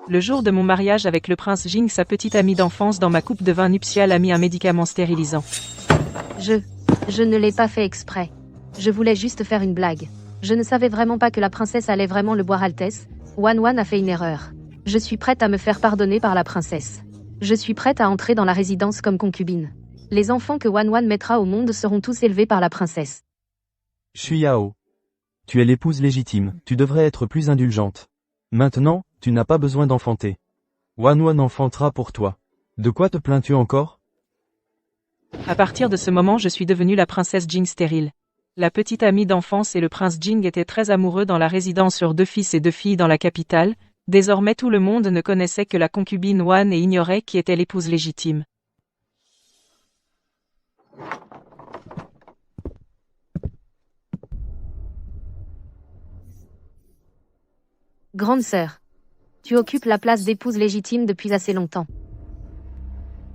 Le jour de mon mariage avec le prince Jing, sa petite amie d'enfance, dans ma coupe de vin nuptial a mis un médicament stérilisant. Je ne l'ai pas fait exprès. Je voulais juste faire une blague. Je ne savais vraiment pas que la princesse allait vraiment le boire, Altesse. Wan a fait une erreur. Je suis prête à me faire pardonner par la princesse. Je suis prête à entrer dans la résidence comme concubine. Les enfants que Wan mettra au monde seront tous élevés par la princesse. Shui Yao. Tu es l'épouse légitime, tu devrais être plus indulgente. Maintenant, tu n'as pas besoin d'enfanter. Wan enfantera pour toi. De quoi te plains-tu encore? À partir de ce moment, je suis devenue la princesse Jing stérile. La petite amie d'enfance et le prince Jing étaient très amoureux dans la résidence sur 2 fils et 2 filles dans la capitale. Désormais tout le monde ne connaissait que la concubine Wan et ignorait qui était l'épouse légitime. Grande sœur. Tu occupes la place d'épouse légitime depuis assez longtemps.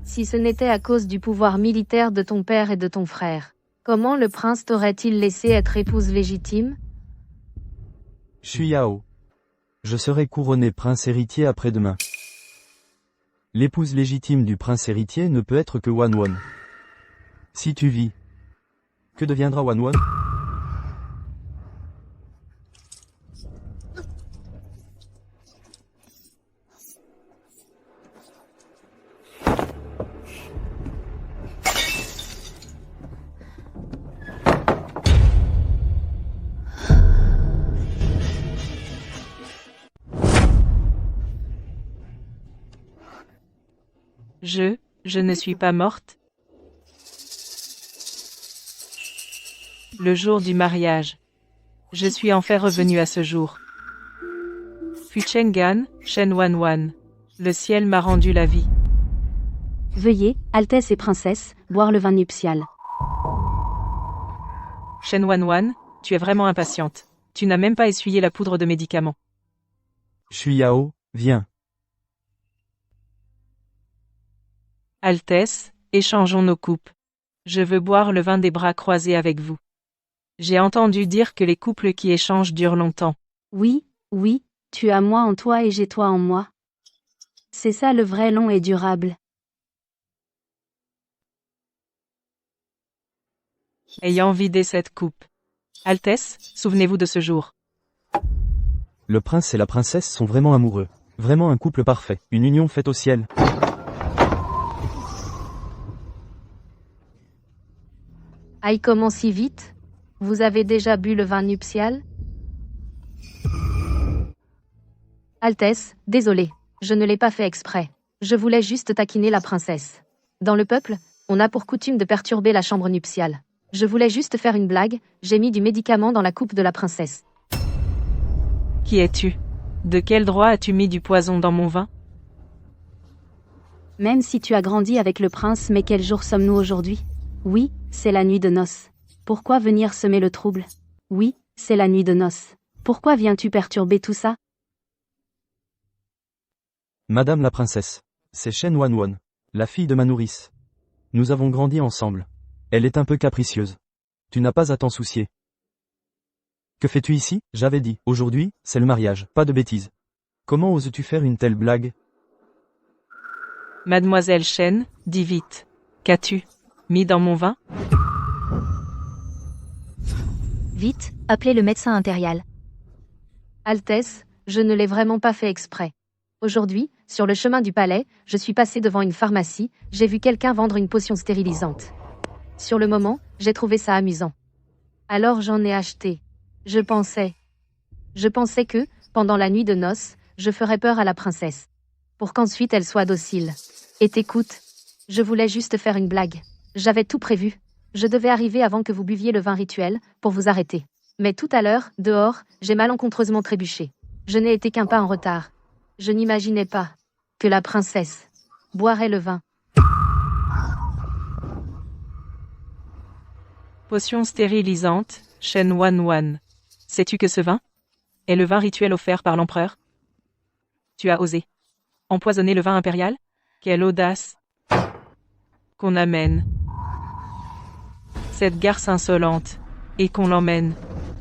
Si ce n'était à cause du pouvoir militaire de ton père et de ton frère, comment le prince t'aurait-il laissé être épouse légitime? Shui Yao. Je serai couronné prince héritier après-demain. L'épouse légitime du prince héritier ne peut être que Wan. Si tu vis, que deviendra Wan? Je ne suis pas morte. Le jour du mariage. Je suis enfin revenue à ce jour. Fuchengan, Shen Wan. Le ciel m'a rendu la vie. Veuillez, Altesse et princesse, boire le vin nuptial. Shen Wan, tu es vraiment impatiente. Tu n'as même pas essuyé la poudre de médicaments. Shui Yao, viens. Altesse, échangeons nos coupes. Je veux boire le vin des bras croisés avec vous. J'ai entendu dire que les couples qui échangent durent longtemps. Oui, tu as moi en toi et j'ai toi en moi. C'est ça le vrai long et durable. Ayant vidé cette coupe. Altesse, souvenez-vous de ce jour. Le prince et la princesse sont vraiment amoureux. Vraiment un couple parfait, une union faite au ciel. Aïe, comment si vite? Vous avez déjà bu le vin nuptial? Altesse, désolé, je ne l'ai pas fait exprès. Je voulais juste taquiner la princesse. Dans le peuple, on a pour coutume de perturber la chambre nuptiale. Je voulais juste faire une blague, j'ai mis du médicament dans la coupe de la princesse. Qui es-tu? De quel droit as-tu mis du poison dans mon vin? Même si tu as grandi avec le prince, mais quel jour sommes-nous aujourd'hui? Oui, c'est la nuit de noces. Pourquoi venir semer le trouble? Oui, c'est la nuit de noces. Pourquoi viens-tu perturber tout ça? Madame la princesse. C'est Shen Wan, la fille de ma nourrice. Nous avons grandi ensemble. Elle est un peu capricieuse. Tu n'as pas à t'en soucier. Que fais-tu ici? J'avais dit, aujourd'hui, c'est le mariage, pas de bêtises. Comment oses-tu faire une telle blague? Mademoiselle Shen, dis vite. Qu'as-tu mis dans mon vin? Vite, appelez le médecin impérial. Altesse, je ne l'ai vraiment pas fait exprès. Aujourd'hui, sur le chemin du palais, je suis passée devant une pharmacie, j'ai vu quelqu'un vendre une potion stérilisante. Sur le moment, j'ai trouvé ça amusant. Alors j'en ai acheté. Je pensais que, pendant la nuit de noces, je ferais peur à la princesse. Pour qu'ensuite elle soit docile. Et t'écoute. Je voulais juste faire une blague. J'avais tout prévu. Je devais arriver avant que vous buviez le vin rituel, pour vous arrêter. Mais tout à l'heure, dehors, j'ai malencontreusement trébuché. Je n'ai été qu'un pas en retard. Je n'imaginais pas que la princesse boirait le vin. Potion stérilisante, Shen Wan. Sais-tu que ce vin est le vin rituel offert par l'empereur? Tu as osé empoisonner le vin impérial? Quelle audace! Qu'on amène cette garce insolente, et qu'on l'emmène.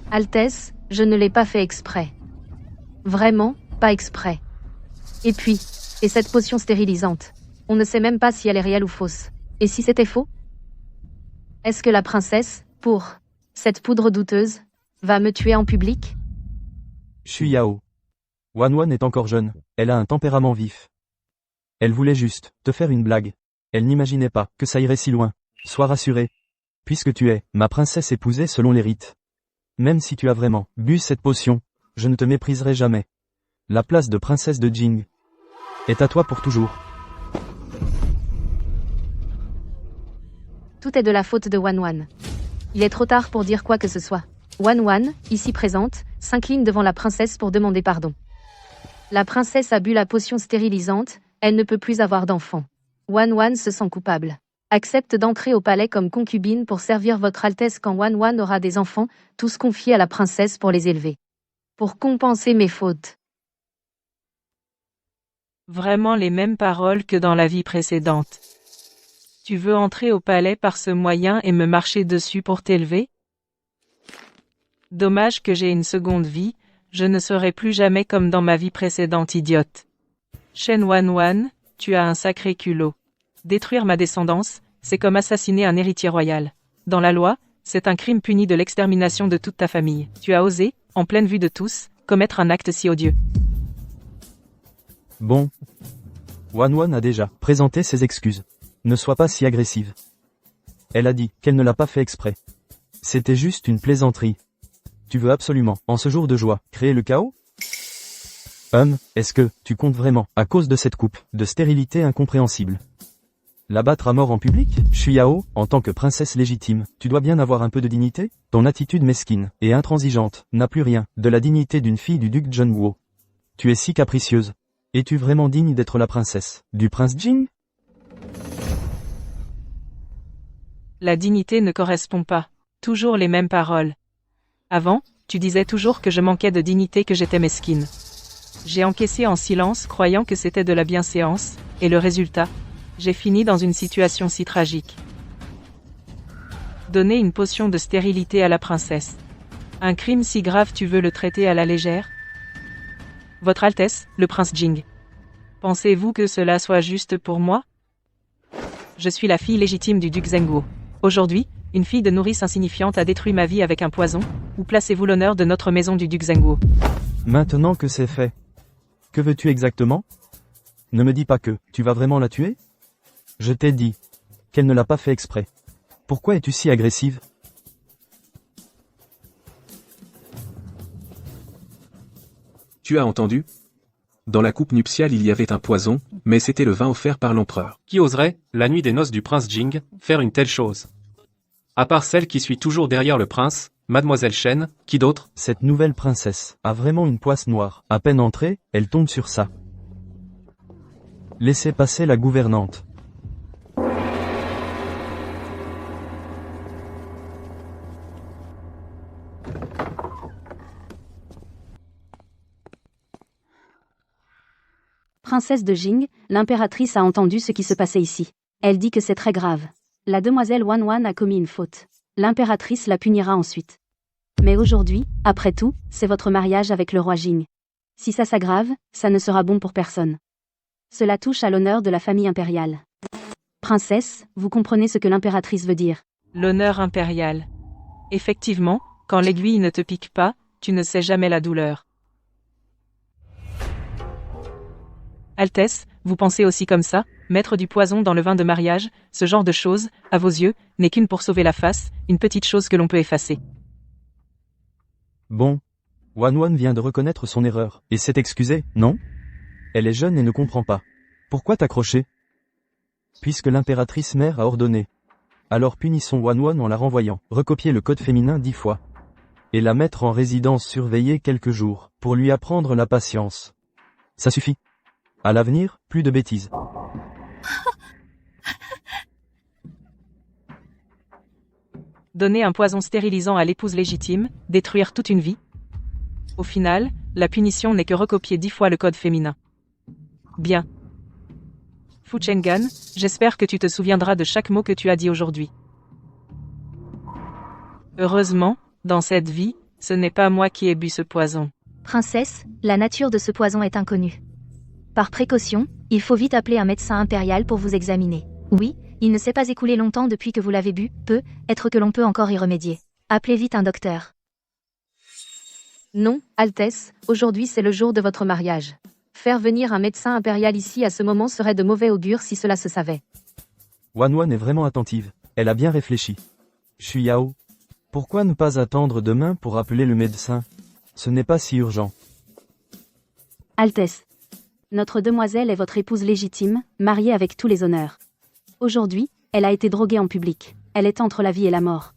Altesse, je ne l'ai pas fait exprès. Vraiment, pas exprès. Et puis, et cette potion stérilisante? On ne sait même pas si elle est réelle ou fausse. Et si c'était faux? Est-ce que la princesse, pour cette poudre douteuse, va me tuer en public? Shu Yao. Wanwan est encore jeune, elle a un tempérament vif. Elle voulait juste te faire une blague. Elle n'imaginait pas que ça irait si loin. Sois rassuré. Puisque tu es ma princesse épousée selon les rites. Même si tu as vraiment bu cette potion, je ne te mépriserai jamais. La place de princesse de Jing est à toi pour toujours. Tout est de la faute de Wanwan. Il est trop tard pour dire quoi que ce soit. Wanwan, ici présente, s'incline devant la princesse pour demander pardon. La princesse a bu la potion stérilisante, elle ne peut plus avoir d'enfant. Wanwan se sent coupable. Accepte d'entrer au palais comme concubine pour servir votre Altesse quand Wanwan aura des enfants, tous confiés à la princesse pour les élever. Pour compenser mes fautes. Vraiment les mêmes paroles que dans la vie précédente. Tu veux entrer au palais par ce moyen et me marcher dessus pour t'élever? Dommage que j'ai une seconde vie, je ne serai plus jamais comme dans ma vie précédente idiote. Shen Wanwan, tu as un sacré culot. Détruire ma descendance, c'est comme assassiner un héritier royal. Dans la loi, c'est un crime puni de l'extermination de toute ta famille. Tu as osé, en pleine vue de tous, commettre un acte si odieux. Bon. Wanwan a déjà présenté ses excuses. Ne sois pas si agressive. Elle a dit qu'elle ne l'a pas fait exprès. C'était juste une plaisanterie. Tu veux absolument, en ce jour de joie, créer le chaos? Est-ce que tu comptes vraiment, à cause de cette coupe de stérilité incompréhensible, l'abattre à mort en public? Shu Yao, en tant que princesse légitime, tu dois bien avoir un peu de dignité? Ton attitude mesquine et intransigeante n'a plus rien de la dignité d'une fille du duc Zhenguo. Tu es si capricieuse. Es-tu vraiment digne d'être la princesse du prince Jing? La dignité ne correspond pas. Toujours les mêmes paroles. Avant, tu disais toujours que je manquais de dignité, que j'étais mesquine. J'ai encaissé en silence croyant que c'était de la bienséance, et le résultat, j'ai fini dans une situation si tragique. Donner une potion de stérilité à la princesse. Un crime si grave, tu veux le traiter à la légère? Votre Altesse, le prince Jing. Pensez-vous que cela soit juste pour moi? Je suis la fille légitime du duc Zhenguo. Aujourd'hui, une fille de nourrice insignifiante a détruit ma vie avec un poison. Où placez-vous l'honneur de notre maison du duc Zhenguo? Maintenant que c'est fait, que veux-tu exactement? Ne me dis pas que tu vas vraiment la tuer? Je t'ai dit qu'elle ne l'a pas fait exprès. Pourquoi es-tu si agressive? Tu as entendu? Dans la coupe nuptiale il y avait un poison, mais c'était le vin offert par l'empereur. Qui oserait, la nuit des noces du prince Jing, faire une telle chose? À part celle qui suit toujours derrière le prince, Mademoiselle Shen, qui d'autre? Cette nouvelle princesse a vraiment une poisse noire. À peine entrée, elle tombe sur ça. Laissez passer la gouvernante. Princesse de Jing, l'impératrice a entendu ce qui se passait ici. Elle dit que c'est très grave. La demoiselle Wanwan a commis une faute. L'impératrice la punira ensuite. Mais aujourd'hui, après tout, c'est votre mariage avec le roi Jing. Si ça s'aggrave, ça ne sera bon pour personne. Cela touche à l'honneur de la famille impériale. Princesse, vous comprenez ce que l'impératrice veut dire. L'honneur impérial. Effectivement, quand l'aiguille ne te pique pas, tu ne sais jamais la douleur. Altesse, vous pensez aussi comme ça? Mettre du poison dans le vin de mariage, ce genre de choses, à vos yeux, n'est qu'une pour sauver la face, une petite chose que l'on peut effacer. Bon. Wanwan vient de reconnaître son erreur, et s'est excusée, non? Elle est jeune et ne comprend pas. Pourquoi t'accrocher? Puisque l'impératrice mère a ordonné. Alors punissons Wanwan en la renvoyant, recopier le code féminin 10 fois. Et la mettre en résidence surveillée quelques jours, pour lui apprendre la patience. Ça suffit. À l'avenir, plus de bêtises. Donner un poison stérilisant à l'épouse légitime, détruire toute une vie. Au final, la punition n'est que recopier 10 fois le code féminin. Bien. Fu Cheng'an, j'espère que tu te souviendras de chaque mot que tu as dit aujourd'hui. Heureusement, dans cette vie, ce n'est pas moi qui ai bu ce poison. Princesse, la nature de ce poison est inconnue. Par précaution, il faut vite appeler un médecin impérial pour vous examiner. Oui, il ne s'est pas écoulé longtemps depuis que vous l'avez bu, peut-être que l'on peut encore y remédier. Appelez vite un docteur. Non, Altesse, aujourd'hui c'est le jour de votre mariage. Faire venir un médecin impérial ici à ce moment serait de mauvais augure si cela se savait. Wan Wan est vraiment attentive. Elle a bien réfléchi. Shu Yao. Pourquoi ne pas attendre demain pour appeler le médecin? Ce n'est pas si urgent. Altesse. Notre demoiselle est votre épouse légitime, mariée avec tous les honneurs. Aujourd'hui, elle a été droguée en public. Elle est entre la vie et la mort.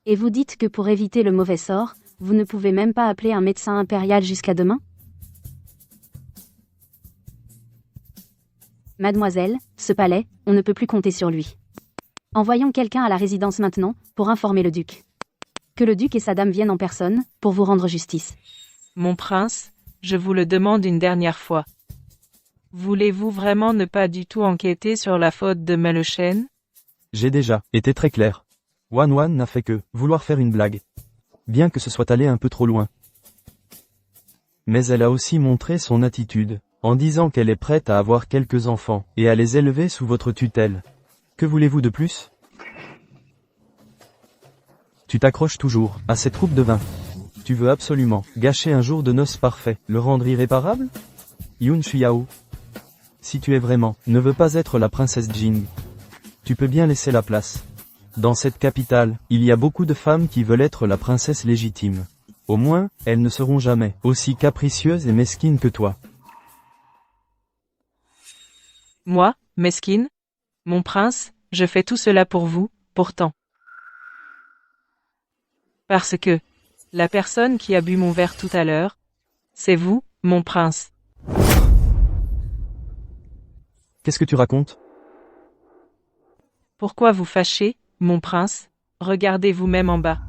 Et vous dites que pour éviter le mauvais sort, vous ne pouvez même pas appeler un médecin impérial jusqu'à demain? Mademoiselle, ce palais, on ne peut plus compter sur lui. Envoyons quelqu'un à la résidence maintenant, pour informer le duc. Que le duc et sa dame viennent en personne, pour vous rendre justice. Mon prince, je vous le demande une dernière fois. Voulez-vous vraiment ne pas du tout enquêter sur la faute de Melushen? J'ai déjà été très clair. Wan Wan n'a fait que vouloir faire une blague. Bien que ce soit allé un peu trop loin. Mais elle a aussi montré son attitude, en disant qu'elle est prête à avoir quelques enfants, et à les élever sous votre tutelle. Que voulez-vous de plus? Tu t'accroches toujours à cette coupe de vin. Tu veux absolument gâcher un jour de noces parfait, le rendre irréparable? Yun Shuiao. Si tu es vraiment, ne veux pas être la princesse Jing, tu peux bien laisser la place. Dans cette capitale, il y a beaucoup de femmes qui veulent être la princesse légitime. Au moins, elles ne seront jamais aussi capricieuses et mesquines que toi. Moi, mesquine? Mon prince, je fais tout cela pour vous, pourtant. Parce que, la personne qui a bu mon verre tout à l'heure, c'est vous, mon prince. Qu'est-ce que tu racontes? Pourquoi vous fâchez, mon prince? Regardez vous-même en bas.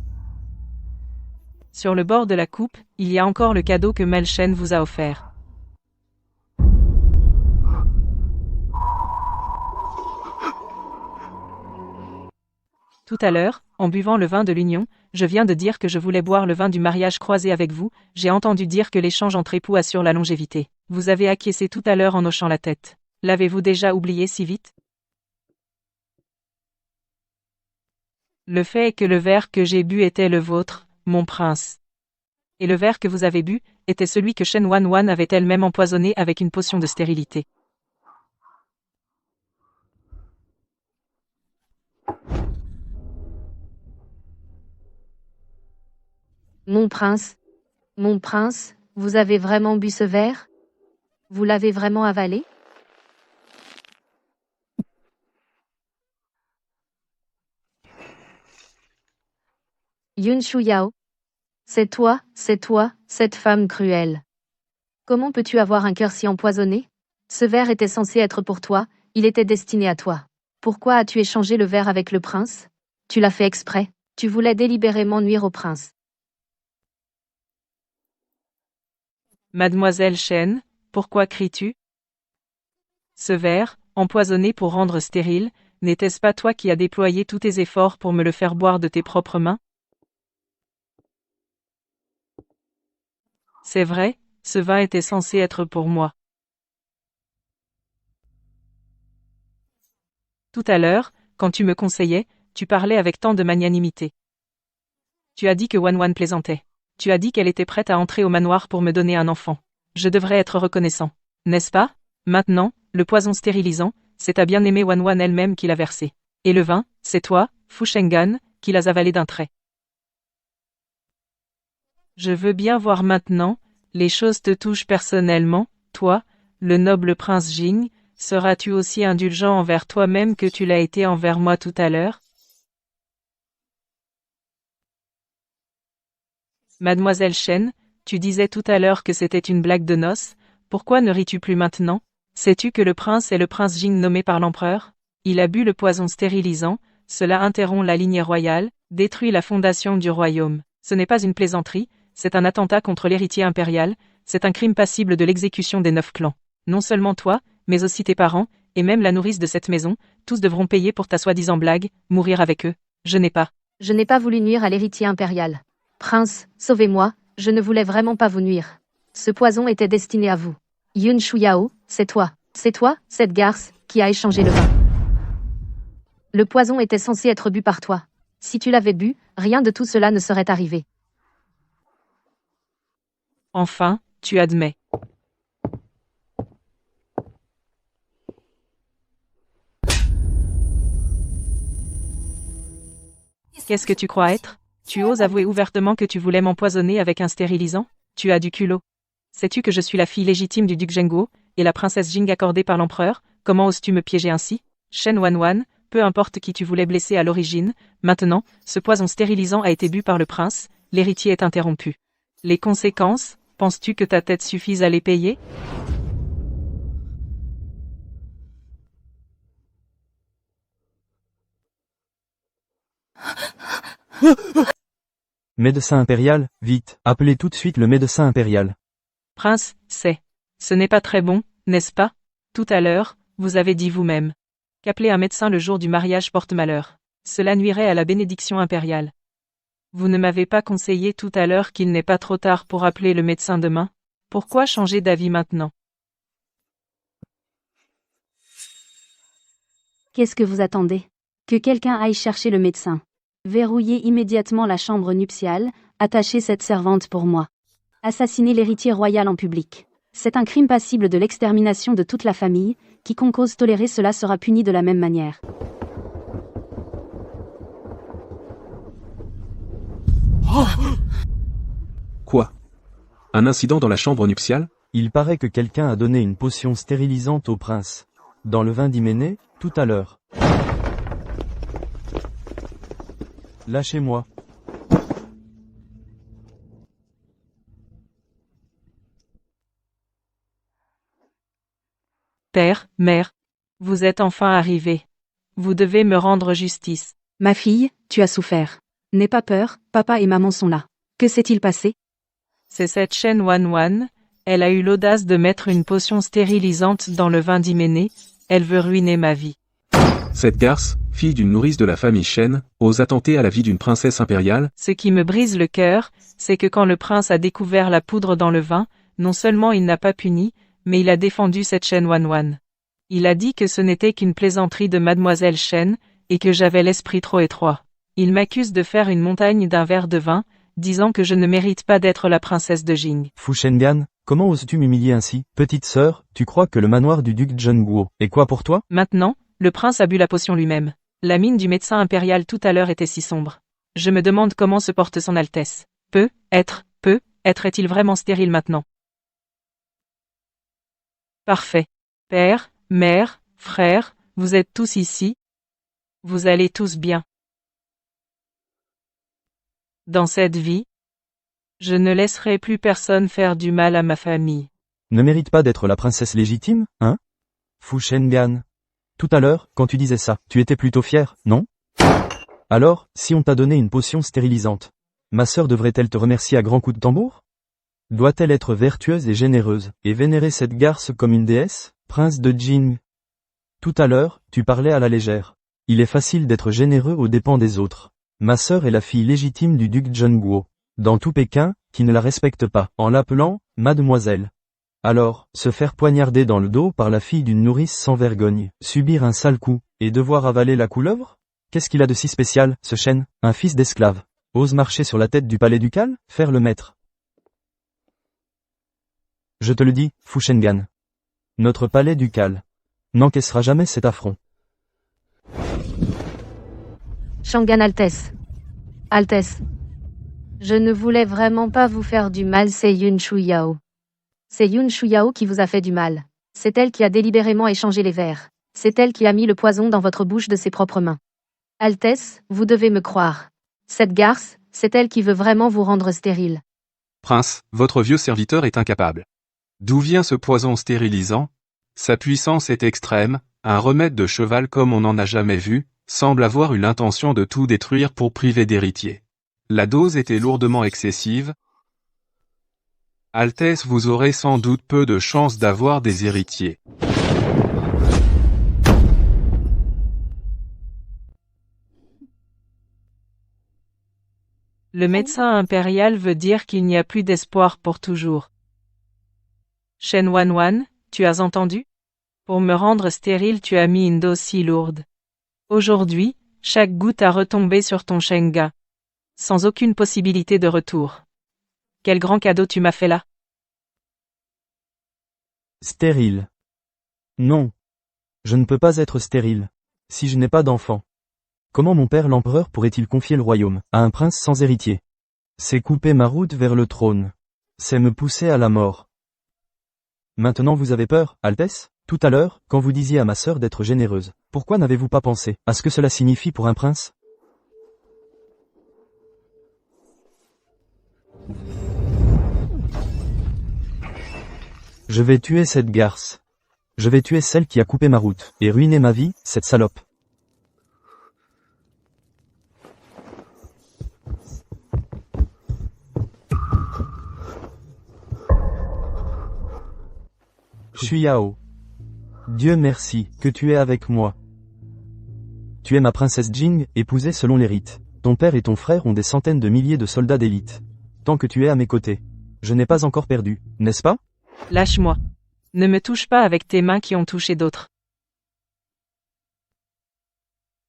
Sur le bord de la coupe, il y a encore le cadeau que Melushen vous a offert. Tout à l'heure, en buvant le vin de l'union, je viens de dire que je voulais boire le vin du mariage croisé avec vous, j'ai entendu dire que l'échange entre époux assure la longévité. Vous avez acquiescé tout à l'heure en hochant la tête. L'avez-vous déjà oublié si vite? Le fait est que le verre que j'ai bu était le vôtre, mon prince. Et le verre que vous avez bu, était celui que Shen Wan Wan avait elle-même empoisonné avec une potion de stérilité. Mon prince, vous avez vraiment bu ce verre? Vous l'avez vraiment avalé? Yun Shuiao. C'est toi, cette femme cruelle. Comment peux-tu avoir un cœur si empoisonné? Ce verre était censé être pour toi, il était destiné à toi. Pourquoi as-tu échangé le verre avec le prince? Tu l'as fait exprès, tu voulais délibérément nuire au prince. Mademoiselle Shen, pourquoi cries-tu? Ce verre, empoisonné pour rendre stérile, n'était-ce pas toi qui as déployé tous tes efforts pour me le faire boire de tes propres mains? C'est vrai, ce vin était censé être pour moi. Tout à l'heure, quand tu me conseillais, tu parlais avec tant de magnanimité. Tu as dit que Wan Wan plaisantait. Tu as dit qu'elle était prête à entrer au manoir pour me donner un enfant. Je devrais être reconnaissant. N'est-ce pas? Maintenant, le poison stérilisant, c'est ta bien-aimée Wan Wan elle-même qui l'a versé. Et le vin, c'est toi, Fu Shengan, qui l'as avalé d'un trait. Je veux bien voir maintenant, les choses te touchent personnellement, toi, le noble prince Jing, seras-tu aussi indulgent envers toi-même que tu l'as été envers moi tout à l'heure? Mademoiselle Shen, tu disais tout à l'heure que c'était une blague de noces, pourquoi ne ris-tu plus maintenant? Sais-tu que le prince est le prince Jing nommé par l'empereur? Il a bu le poison stérilisant, cela interrompt la lignée royale, détruit la fondation du royaume. Ce n'est pas une plaisanterie, c'est un attentat contre l'héritier impérial, c'est un crime passible de l'exécution des 9 clans. Non seulement toi, mais aussi tes parents, et même la nourrice de cette maison, tous devront payer pour ta soi-disant blague, mourir avec eux. Je n'ai pas voulu nuire à l'héritier impérial. Prince, sauvez-moi, je ne voulais vraiment pas vous nuire. Ce poison était destiné à vous. Yun Shuyao, c'est toi, cette garce, qui a échangé le vin. Le poison était censé être bu par toi. Si tu l'avais bu, rien de tout cela ne serait arrivé. Enfin, tu admets. Qu'est-ce que tu crois être? Tu oses avouer ouvertement que tu voulais m'empoisonner avec un stérilisant? Tu as du culot. Sais-tu que je suis la fille légitime du duc Zhenguo, et la princesse Jing accordée par l'empereur? Comment oses-tu me piéger ainsi? Shen Wanwan, peu importe qui tu voulais blesser à l'origine, maintenant, ce poison stérilisant a été bu par le prince, l'héritier est interrompu. Les conséquences, penses-tu que ta tête suffise à les payer? Médecin impérial, vite, appelez tout de suite le médecin impérial. Prince, ce n'est pas très bon, n'est-ce pas? Tout à l'heure, vous avez dit vous-même qu'appeler un médecin le jour du mariage porte malheur. Cela nuirait à la bénédiction impériale. Vous ne m'avez pas conseillé tout à l'heure qu'il n'est pas trop tard pour appeler le médecin demain? Pourquoi changer d'avis maintenant? Qu'est-ce que vous attendez? Que quelqu'un aille chercher le médecin. Verrouillez immédiatement la chambre nuptiale, attachez cette servante pour moi. Assassiner l'héritier royal en public. C'est un crime passible de l'extermination de toute la famille, quiconque ose tolérer cela sera puni de la même manière. Quoi? Un incident dans la chambre nuptiale? Il paraît que quelqu'un a donné une potion stérilisante au prince. Dans le vin d'Hyménée, tout à l'heure. Lâchez-moi. Père, mère, vous êtes enfin arrivés. Vous devez me rendre justice. Ma fille, tu as souffert. N'aie pas peur, papa et maman sont là. Que s'est-il passé? C'est cette Shen Wanwan, elle a eu l'audace de mettre une potion stérilisante dans le vin d'Hyménée, elle veut ruiner ma vie. Cette garce, fille d'une nourrice de la famille Shen, ose attenter à la vie d'une princesse impériale? Ce qui me brise le cœur, c'est que quand le prince a découvert la poudre dans le vin, non seulement il n'a pas puni, mais il a défendu cette Shen Wanwan. Il a dit que ce n'était qu'une plaisanterie de mademoiselle Shen, et que j'avais l'esprit trop étroit. Il m'accuse de faire une montagne d'un verre de vin, disant que je ne mérite pas d'être la princesse de Jing. Fu Shenbian, comment oses-tu m'humilier ainsi? Petite sœur, tu crois que le manoir du duc Zhenguo est quoi pour toi? Maintenant, le prince a bu la potion lui-même. La mine du médecin impérial tout à l'heure était si sombre. Je me demande comment se porte son Altesse. Est-il vraiment stérile maintenant? Parfait. Père, mère, frère, vous êtes tous ici? Vous allez tous bien. Dans cette vie, je ne laisserai plus personne faire du mal à ma famille. Ne mérite pas d'être la princesse légitime, hein? Fu Shenbian. Tout à l'heure, quand tu disais ça, tu étais plutôt fier, non? Alors, si on t'a donné une potion stérilisante, ma sœur devrait-elle te remercier à grands coups de tambour? Doit-elle être vertueuse et généreuse, et vénérer cette garce comme une déesse, prince de Jing? Tout à l'heure, tu parlais à la légère. Il est facile d'être généreux aux dépens des autres. Ma sœur est la fille légitime du duc Zhenguo. Dans tout Pékin, qui ne la respecte pas, en l'appelant « mademoiselle ». Alors, se faire poignarder dans le dos par la fille d'une nourrice sans vergogne, subir un sale coup, et devoir avaler la couleuvre? Qu'est-ce qu'il a de si spécial, ce chêne, un fils d'esclave? Ose marcher sur la tête du palais ducal, faire le maître. Je te le dis, Fu Shengan. Notre palais ducal n'encaissera jamais cet affront. Shangan Altesse. Altesse. Je ne voulais vraiment pas vous faire du mal, c'est Yun Shuyao. C'est Yun Shuyao qui vous a fait du mal. C'est elle qui a délibérément échangé les verres. C'est elle qui a mis le poison dans votre bouche de ses propres mains. Altesse, vous devez me croire. Cette garce, c'est elle qui veut vraiment vous rendre stérile. Prince, votre vieux serviteur est incapable. D'où vient ce poison stérilisant? Sa puissance est extrême, un remède de cheval comme on n'en a jamais vu, semble avoir eu l'intention de tout détruire pour priver d'héritier. La dose était lourdement excessive. Altesse, vous aurez sans doute peu de chances d'avoir des héritiers. Le médecin impérial veut dire qu'il n'y a plus d'espoir pour toujours. Shen Wanwan, tu as entendu? Pour me rendre stérile, tu as mis une dose si lourde. Aujourd'hui, chaque goutte a retombé sur ton Shenga. Sans aucune possibilité de retour. Quel grand cadeau tu m'as fait là. Stérile. Non. Je ne peux pas être stérile. Si je n'ai pas d'enfant. Comment mon père l'empereur pourrait-il confier le royaume à un prince sans héritier? C'est couper ma route vers le trône. C'est me pousser à la mort. Maintenant vous avez peur, Altesse? Tout à l'heure, quand vous disiez à ma sœur d'être généreuse, pourquoi n'avez-vous pas pensé à ce que cela signifie pour un prince? Je vais tuer cette garce. Je vais tuer celle qui a coupé ma route, et ruiné ma vie, cette salope. Shuyao. Dieu merci, que tu es avec moi. Tu es ma princesse Jing, épousée selon les rites. Ton père et ton frère ont des centaines de milliers de soldats d'élite. Tant que tu es à mes côtés. Je n'ai pas encore perdu, n'est-ce pas? Lâche-moi. Ne me touche pas avec tes mains qui ont touché d'autres.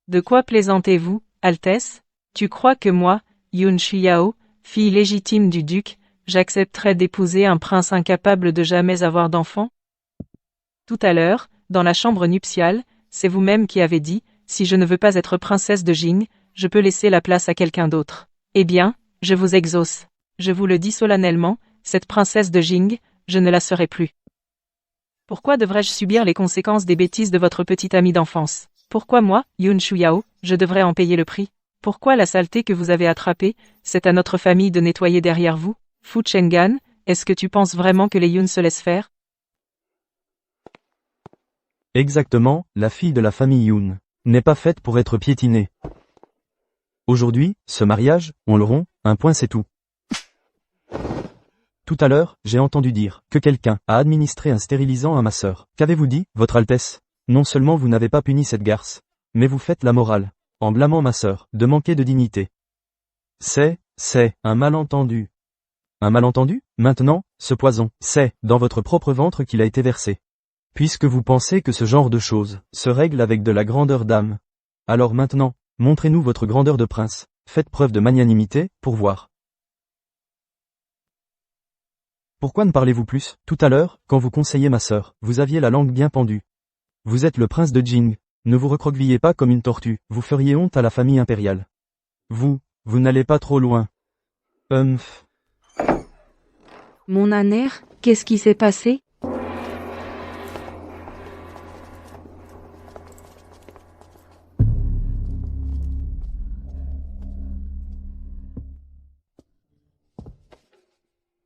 De quoi plaisantez-vous, Altesse? Tu crois que moi, Yun Shuyao, fille légitime du duc, j'accepterais d'épouser un prince incapable de jamais avoir d'enfant? Tout à l'heure, dans la chambre nuptiale, c'est vous-même qui avez dit, si je ne veux pas être princesse de Jing, je peux laisser la place à quelqu'un d'autre. Eh bien, je vous exauce. Je vous le dis solennellement, cette princesse de Jing, je ne la serai plus. Pourquoi devrais-je subir les conséquences des bêtises de votre petite amie d'enfance? Pourquoi moi, Yun Shuyao, je devrais en payer le prix? Pourquoi la saleté que vous avez attrapée, c'est à notre famille de nettoyer derrière vous? Fu Chengan, est-ce que tu penses vraiment que les Yun se laissent faire? Exactement, la fille de la famille Yun n'est pas faite pour être piétinée. Aujourd'hui, ce mariage, on le rompt, un point c'est tout. Tout à l'heure, j'ai entendu dire que quelqu'un a administré un stérilisant à ma sœur. Qu'avez-vous dit, Votre Altesse? Non seulement vous n'avez pas puni cette garce, mais vous faites la morale, en blâmant ma sœur, de manquer de dignité. C'est un malentendu. Un malentendu? Maintenant, ce poison, c'est dans votre propre ventre qu'il a été versé. Puisque vous pensez que ce genre de choses se règle avec de la grandeur d'âme. Alors maintenant, montrez-nous votre grandeur de prince, faites preuve de magnanimité, pour voir. Pourquoi ne parlez-vous plus? Tout à l'heure, quand vous conseillez ma sœur, vous aviez la langue bien pendue. Vous êtes le prince de Jing. Ne vous recroquevillez pas comme une tortue, vous feriez honte à la famille impériale. Vous n'allez pas trop loin. Mon Aner, qu'est-ce qui s'est passé?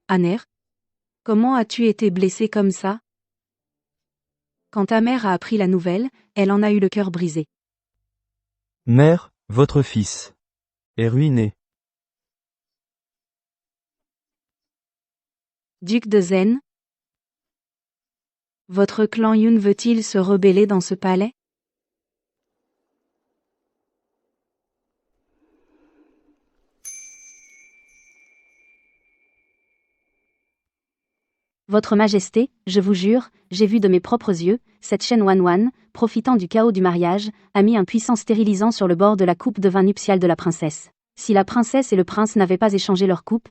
Aner? Comment as-tu été blessé comme ça? Quand ta mère a appris la nouvelle, elle en a eu le cœur brisé. Mère, votre fils est ruiné. Duc de Zen? Votre clan Yun veut-il se rebeller dans ce palais? Votre Majesté, je vous jure, j'ai vu de mes propres yeux, cette Shen Wanwan, profitant du chaos du mariage, a mis un puissant stérilisant sur le bord de la coupe de vin nuptiale de la princesse. Si la princesse et le prince n'avaient pas échangé leur coupe,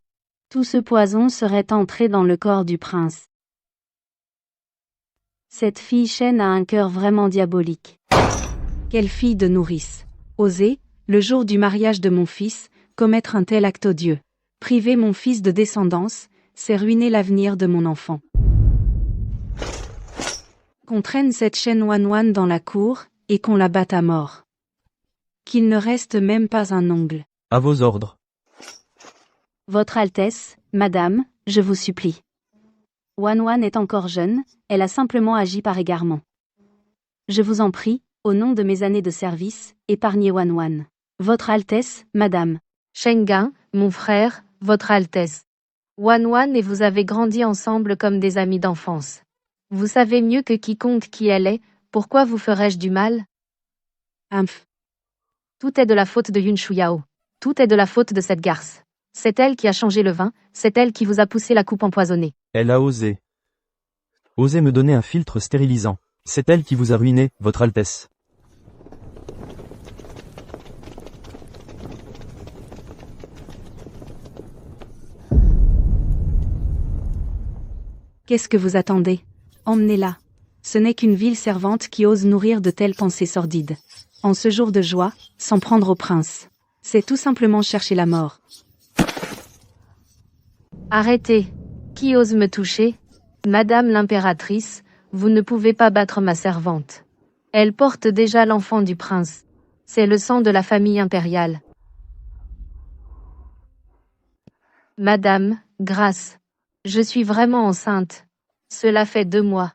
tout ce poison serait entré dans le corps du prince. Cette fille Shen a un cœur vraiment diabolique. Quelle fille de nourrice. Oser, le jour du mariage de mon fils, commettre un tel acte odieux. Priver mon fils de descendance, c'est ruiner l'avenir de mon enfant. Qu'on traîne cette Shen Wanwan dans la cour, et qu'on la batte à mort. Qu'il ne reste même pas un ongle. À vos ordres. Votre Altesse, Madame, je vous supplie. Wanwan est encore jeune, elle a simplement agi par égarement. Je vous en prie, au nom de mes années de service, épargnez Wanwan. Votre Altesse, Madame. Shengan, mon frère, Votre Altesse. Wanwan et vous avez grandi ensemble comme des amis d'enfance. Vous savez mieux que quiconque qui elle est, pourquoi vous ferais-je du mal? Humph. Tout est de la faute de Yun Shuyao. Tout est de la faute de cette garce. C'est elle qui a changé le vin, c'est elle qui vous a poussé la coupe empoisonnée. Elle a osé. Osez me donner un filtre stérilisant. C'est elle qui vous a ruiné, Votre Altesse. Qu'est-ce que vous attendez? Emmenez-la. Ce n'est qu'une vile servante qui ose nourrir de telles pensées sordides. En ce jour de joie, s'en prendre au prince. C'est tout simplement chercher la mort. Arrêtez. Qui ose me toucher? Madame l'impératrice, vous ne pouvez pas battre ma servante. Elle porte déjà l'enfant du prince. C'est le sang de la famille impériale. Madame, grâce. Je suis vraiment enceinte. Cela fait 2 mois.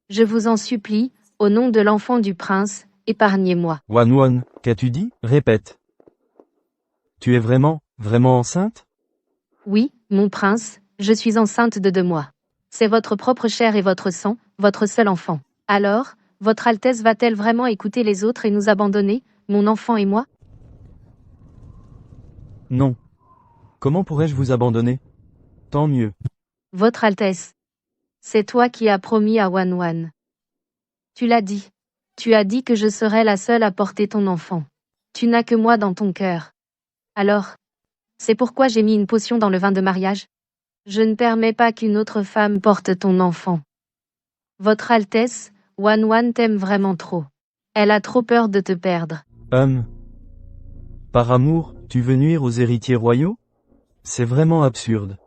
Je vous en supplie, au nom de l'enfant du prince, épargnez-moi. Wan, qu'as-tu dit? Répète. Tu es vraiment enceinte? Oui, mon prince, je suis enceinte de 2 mois. C'est votre propre chair et votre sang, votre seul enfant. Alors, votre Altesse va-t-elle vraiment écouter les autres et nous abandonner, mon enfant et moi? Non. Comment pourrais-je vous abandonner? Tant mieux. Votre Altesse. C'est toi qui as promis à Wan. Tu l'as dit. Tu as dit que je serais la seule à porter ton enfant. Tu n'as que moi dans ton cœur. Alors, c'est pourquoi j'ai mis une potion dans le vin de mariage. Je ne permets pas qu'une autre femme porte ton enfant. Votre Altesse, Wan t'aime vraiment trop. Elle a trop peur de te perdre. Par amour, tu veux nuire aux héritiers royaux? C'est vraiment absurde.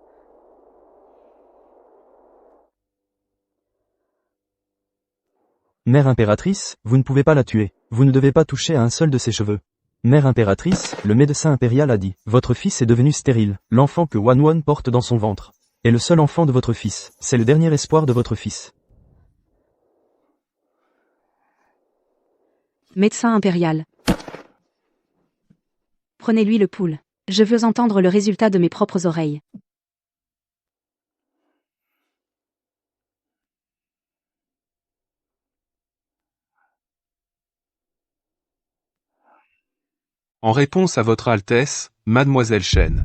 Mère impératrice, vous ne pouvez pas la tuer. Vous ne devez pas toucher à un seul de ses cheveux. Mère impératrice, le médecin impérial a dit, votre fils est devenu stérile. L'enfant que Wan porte dans son ventre est le seul enfant de votre fils. C'est le dernier espoir de votre fils. Médecin impérial. Prenez-lui le pouls. Je veux entendre le résultat de mes propres oreilles. En réponse à Votre Altesse, Mademoiselle Chen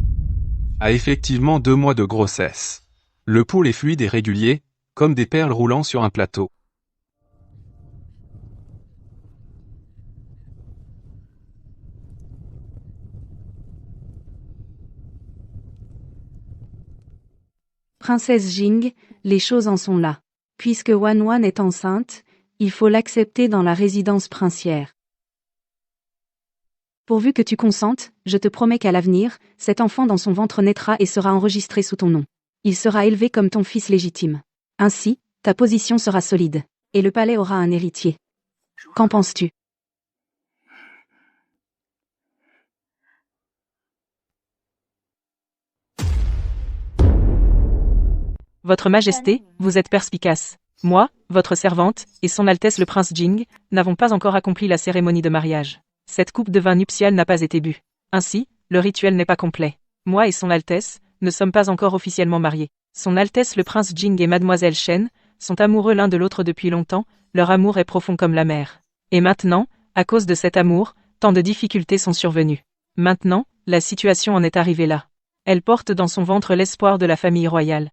a effectivement 2 mois de grossesse. Le pouls est fluide et régulier, comme des perles roulant sur un plateau. Princesse Jing, les choses en sont là. Puisque Wan est enceinte, il faut l'accepter dans la résidence princière. Pourvu que tu consentes, je te promets qu'à l'avenir, cet enfant dans son ventre naîtra et sera enregistré sous ton nom. Il sera élevé comme ton fils légitime. Ainsi, ta position sera solide. Et le palais aura un héritier. Qu'en penses-tu? Votre Majesté, vous êtes perspicace. Moi, votre servante, et son Altesse le Prince Jing, n'avons pas encore accompli la cérémonie de mariage. Cette coupe de vin nuptial n'a pas été bue. Ainsi, le rituel n'est pas complet. Moi et son Altesse, ne sommes pas encore officiellement mariés. Son Altesse le Prince Jing et Mademoiselle Chen, sont amoureux l'un de l'autre depuis longtemps, leur amour est profond comme la mer. Et maintenant, à cause de cet amour, tant de difficultés sont survenues. Maintenant, la situation en est arrivée là. Elle porte dans son ventre l'espoir de la famille royale.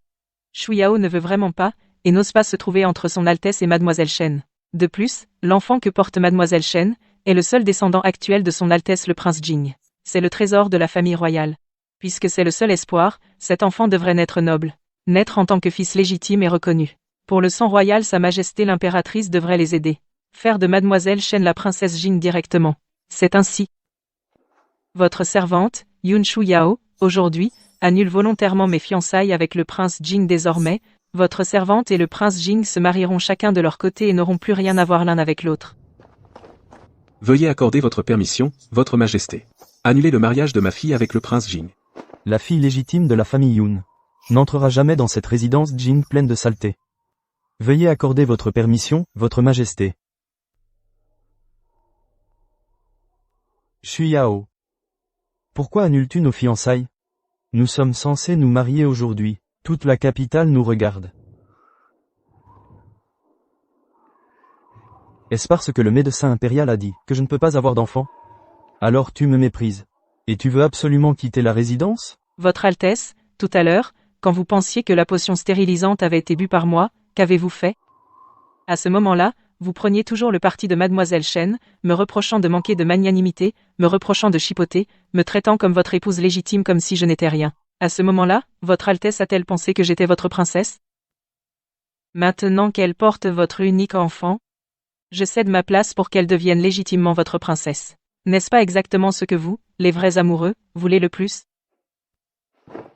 Shuyao ne veut vraiment pas, et n'ose pas se trouver entre son Altesse et Mademoiselle Chen. De plus, l'enfant que porte Mademoiselle Chen, est le seul descendant actuel de son Altesse le Prince Jing. C'est le trésor de la famille royale. Puisque c'est le seul espoir, cet enfant devrait naître noble. Naître en tant que fils légitime et reconnu. Pour le sang royal, Sa Majesté l'impératrice devrait les aider. Faire de Mademoiselle Chen la princesse Jing directement. C'est ainsi. Votre servante, Yun Shuyao, aujourd'hui, annule volontairement mes fiançailles avec le prince Jing désormais. Votre servante et le prince Jing se marieront chacun de leur côté et n'auront plus rien à voir l'un avec l'autre. Veuillez accorder votre permission, Votre Majesté. Annulez le mariage de ma fille avec le prince Jing. La fille légitime de la famille Yun n'entrera jamais dans cette résidence Jing pleine de saleté. Veuillez accorder votre permission, Votre Majesté. Shuyao. Pourquoi annules-tu nos fiançailles? Nous sommes censés nous marier aujourd'hui. Toute la capitale nous regarde. Est-ce parce que le médecin impérial a dit que je ne peux pas avoir d'enfant? Alors tu me méprises. Et tu veux absolument quitter la résidence? Votre Altesse, tout à l'heure, quand vous pensiez que la potion stérilisante avait été bue par moi, Qu'avez-vous fait? À ce moment-là, vous preniez toujours le parti de Mademoiselle Shen, me reprochant de manquer de magnanimité, me reprochant de chipoter, me traitant comme votre épouse légitime comme si je n'étais rien. À ce moment-là, votre Altesse a-t-elle pensé que j'étais votre princesse? Maintenant qu'elle porte votre unique enfant, je cède ma place pour qu'elle devienne légitimement votre princesse. N'est-ce pas exactement ce que vous, les vrais amoureux, voulez le plus?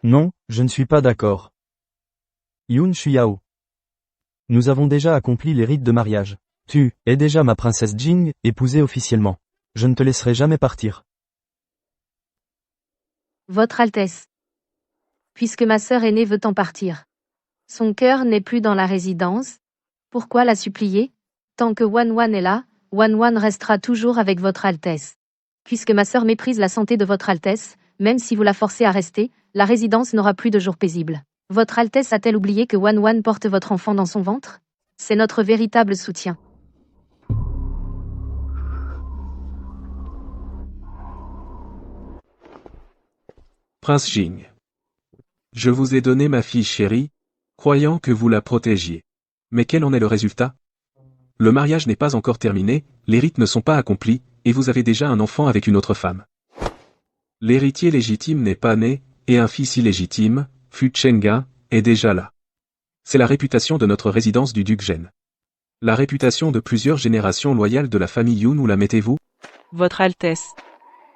Non, je ne suis pas d'accord. Yun Shuyao. Nous avons déjà accompli les rites de mariage. Tu es déjà ma princesse Jing, épousée officiellement. Je ne te laisserai jamais partir. Votre Altesse. Puisque ma sœur aînée veut en partir. Son cœur n'est plus dans la résidence. Pourquoi la supplier? Tant que Wan est là, Wan restera toujours avec votre Altesse. Puisque ma sœur méprise la santé de votre Altesse, même si vous la forcez à rester, la résidence n'aura plus de jours paisibles. Votre Altesse a-t-elle oublié que Wan porte votre enfant dans son ventre? C'est notre véritable soutien. Prince Jing. Je vous ai donné ma fille chérie, croyant que vous la protégiez. Mais quel en est le résultat? Le mariage n'est pas encore terminé, les rites ne sont pas accomplis, et vous avez déjà un enfant avec une autre femme. L'héritier légitime n'est pas né, et un fils illégitime, Fu Chenga, est déjà là. C'est la réputation de notre résidence du duc Zhen. La réputation de plusieurs générations loyales de la famille Yun, où la mettez-vous? Votre Altesse.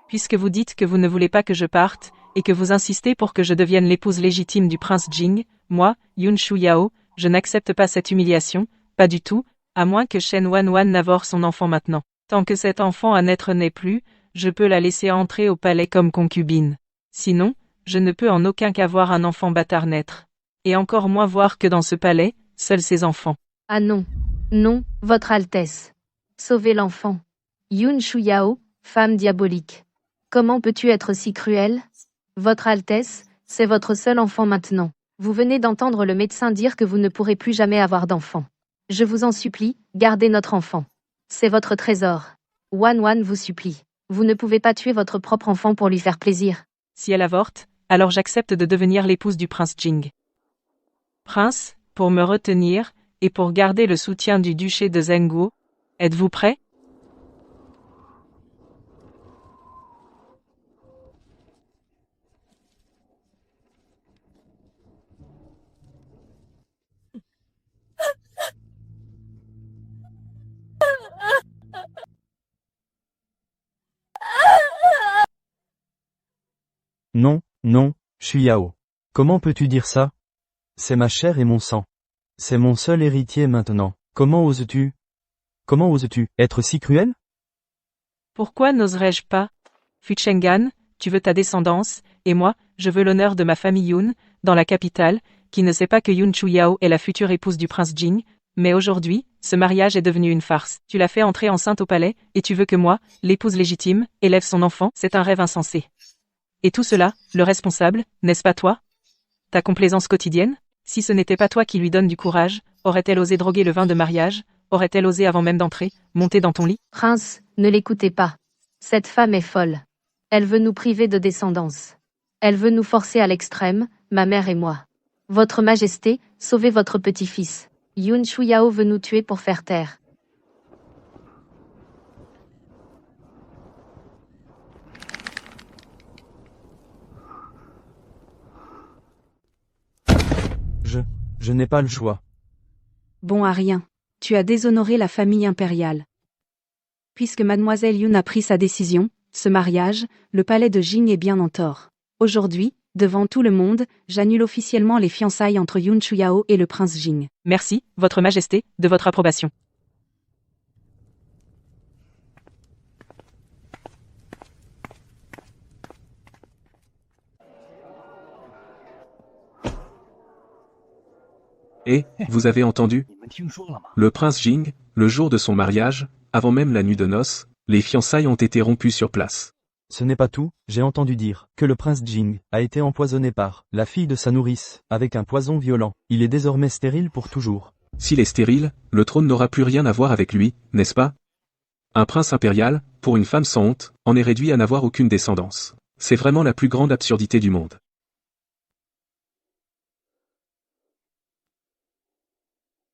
Puisque vous dites que vous ne voulez pas que je parte, et que vous insistez pour que je devienne l'épouse légitime du prince Jing, moi, Yun Shuyao, je n'accepte pas cette humiliation, pas du tout, à moins que Shen Wan n'avore son enfant maintenant. Tant que cet enfant à naître n'est plus, je peux la laisser entrer au palais comme concubine. Sinon, je ne peux en aucun cas voir un enfant bâtard naître. Et encore moins voir que dans ce palais, seuls ses enfants. Ah non. Non, votre Altesse. Sauvez l'enfant. Yun Shuyao, femme diabolique. Comment peux-tu être si cruelle? Votre Altesse, c'est votre seul enfant maintenant. Vous venez d'entendre le médecin dire que vous ne pourrez plus jamais avoir d'enfant. Je vous en supplie, gardez notre enfant. C'est votre trésor. Wan vous supplie. Vous ne pouvez pas tuer votre propre enfant pour lui faire plaisir. Si elle avorte, alors j'accepte de devenir l'épouse du prince Jing. Prince, pour me retenir, et pour garder le soutien du duché de Zhenguo, êtes-vous prêt? Non, non, Shuyao. Comment peux-tu dire ça? C'est ma chair et mon sang. C'est mon seul héritier maintenant. Comment oses-tu être si cruel? Pourquoi n'oserais-je pas? Fuchengan, tu veux ta descendance, et moi, je veux l'honneur de ma famille Yun, dans la capitale, qui ne sait pas que Yun Chuyao est la future épouse du prince Jing, mais aujourd'hui, ce mariage est devenu une farce. Tu l'as fait entrer enceinte au palais, et tu veux que moi, l'épouse légitime, élève son enfant, c'est un rêve insensé. Et tout cela, le responsable, n'est-ce pas toi? Ta complaisance quotidienne? Si ce n'était pas toi qui lui donne du courage, aurait-elle osé droguer le vin de mariage? Aurait-elle osé avant même d'entrer, monter dans ton lit? Prince, ne l'écoutez pas. Cette femme est folle. Elle veut nous priver de descendance. Elle veut nous forcer à l'extrême, ma mère et moi. Votre Majesté, sauvez votre petit-fils. Yun Shuyao veut nous tuer pour faire taire. Je n'ai pas le choix. Bon à rien. Tu as déshonoré la famille impériale. Puisque mademoiselle Yun a pris sa décision, ce mariage, le palais de Jing est bien en tort. Aujourd'hui, devant tout le monde, j'annule officiellement les fiançailles entre Yun Shuyao et le prince Jing. Merci, votre Majesté, de votre approbation. Et, vous avez entendu? Le prince Jing, le jour de son mariage, avant même la nuit de noces, les fiançailles ont été rompues sur place. Ce n'est pas tout, j'ai entendu dire que le prince Jing a été empoisonné par la fille de sa nourrice, avec un poison violent. Il est désormais stérile pour toujours. S'il est stérile, le trône n'aura plus rien à voir avec lui, n'est-ce pas? Un prince impérial, pour une femme sans honte, en est réduit à n'avoir aucune descendance. C'est vraiment la plus grande absurdité du monde.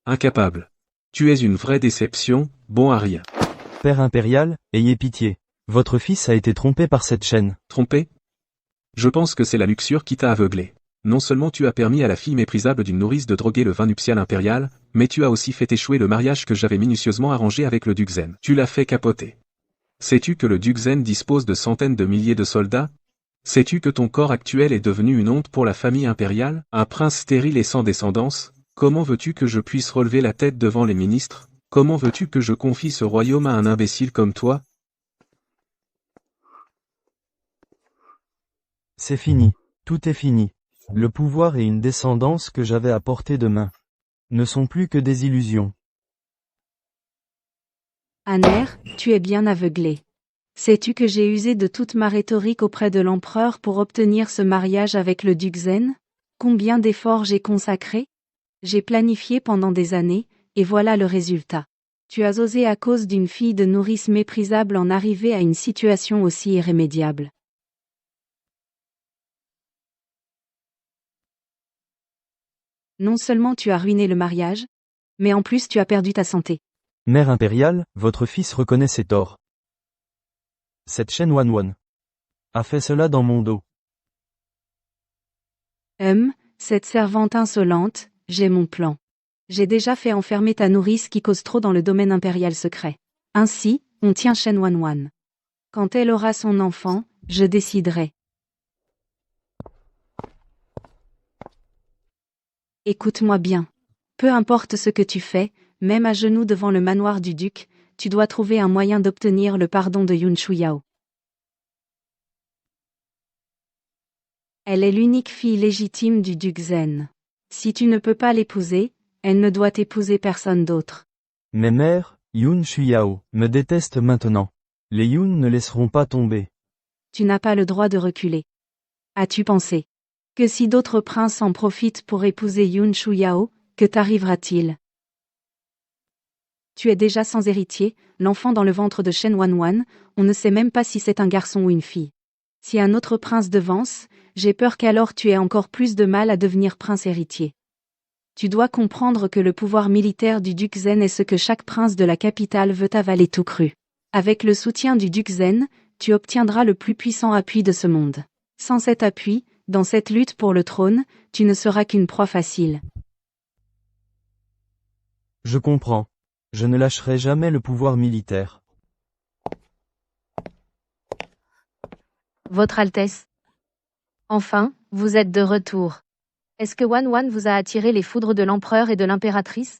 Incapable. Tu es une vraie déception, bon à rien. Père impérial, ayez pitié. Votre fils a été trompé par cette chaîne. Trompé? Je pense que c'est la luxure qui t'a aveuglé. Non seulement tu as permis à la fille méprisable d'une nourrice de droguer le vin nuptial impérial, mais tu as aussi fait échouer le mariage que j'avais minutieusement arrangé avec le duc Zen. Tu l'as fait capoter. Sais-tu que le duc Zen dispose de centaines de milliers de soldats? Sais-tu que ton corps actuel est devenu une honte pour la famille impériale? Un prince stérile et sans descendance? Comment veux-tu que je puisse relever la tête devant les ministres? Comment veux-tu que je confie ce royaume à un imbécile comme toi? C'est fini. Tout est fini. Le pouvoir et une descendance que j'avais à portée de main ne sont plus que des illusions. Aner, tu es bien aveuglé. Sais-tu que j'ai usé de toute ma rhétorique auprès de l'empereur pour obtenir ce mariage avec le duc Zen? Combien d'efforts j'ai consacrés? J'ai planifié pendant des années, et voilà le résultat. Tu as osé à cause d'une fille de nourrice méprisable en arriver à une situation aussi irrémédiable. Non seulement tu as ruiné le mariage, mais en plus tu as perdu ta santé. Mère impériale, votre fils reconnaît ses torts. Cette chaîne Wanwan a fait cela dans mon dos. Cette servante insolente, j'ai mon plan. J'ai déjà fait enfermer ta nourrice qui cause trop dans le domaine impérial secret. Ainsi, on tient Shen Wanwan. Quand elle aura son enfant, je déciderai. Écoute-moi bien. Peu importe ce que tu fais, même à genoux devant le manoir du duc, tu dois trouver un moyen d'obtenir le pardon de Yun Shuyao. Elle est l'unique fille légitime du duc Zen. Si tu ne peux pas l'épouser, elle ne doit épouser personne d'autre. Mes mères, Yun Shuyao, me détestent maintenant. Les Yun ne laisseront pas tomber. Tu n'as pas le droit de reculer. As-tu pensé que si d'autres princes en profitent pour épouser Yun Shuyao, que t'arrivera-t-il? Tu es déjà sans héritier, l'enfant dans le ventre de Shen Wanwan, on ne sait même pas si c'est un garçon ou une fille. Si un autre prince devance, j'ai peur qu'alors tu aies encore plus de mal à devenir prince héritier. Tu dois comprendre que le pouvoir militaire du duc Zen est ce que chaque prince de la capitale veut avaler tout cru. Avec le soutien du duc Zen, tu obtiendras le plus puissant appui de ce monde. Sans cet appui, dans cette lutte pour le trône, tu ne seras qu'une proie facile. Je comprends. Je ne lâcherai jamais le pouvoir militaire. Votre Altesse. Enfin, vous êtes de retour. Est-ce que Wanwan vous a attiré les foudres de l'empereur et de l'impératrice?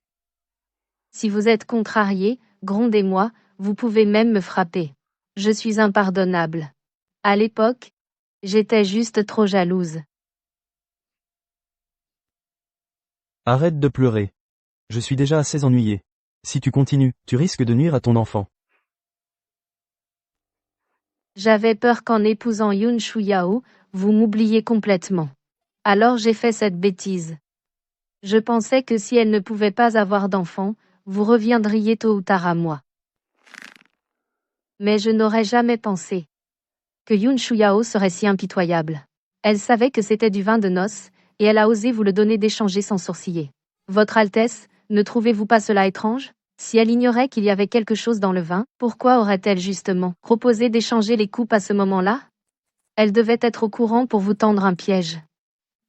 Si vous êtes contrarié, grondez-moi, vous pouvez même me frapper. Je suis impardonnable. À l'époque, j'étais juste trop jalouse. Arrête de pleurer. Je suis déjà assez ennuyé. Si tu continues, tu risques de nuire à ton enfant. J'avais peur qu'en épousant Yun Shuyao, vous m'oubliez complètement. Alors j'ai fait cette bêtise. Je pensais que si elle ne pouvait pas avoir d'enfant, vous reviendriez tôt ou tard à moi. Mais je n'aurais jamais pensé que Yun Shuyao serait si impitoyable. Elle savait que c'était du vin de noces, et elle a osé vous le donner d'échanger sans sourciller. Votre Altesse, ne trouvez-vous pas cela étrange? Si elle ignorait qu'il y avait quelque chose dans le vin, pourquoi aurait-elle justement proposé d'échanger les coupes à ce moment-là? Elle devait être au courant pour vous tendre un piège.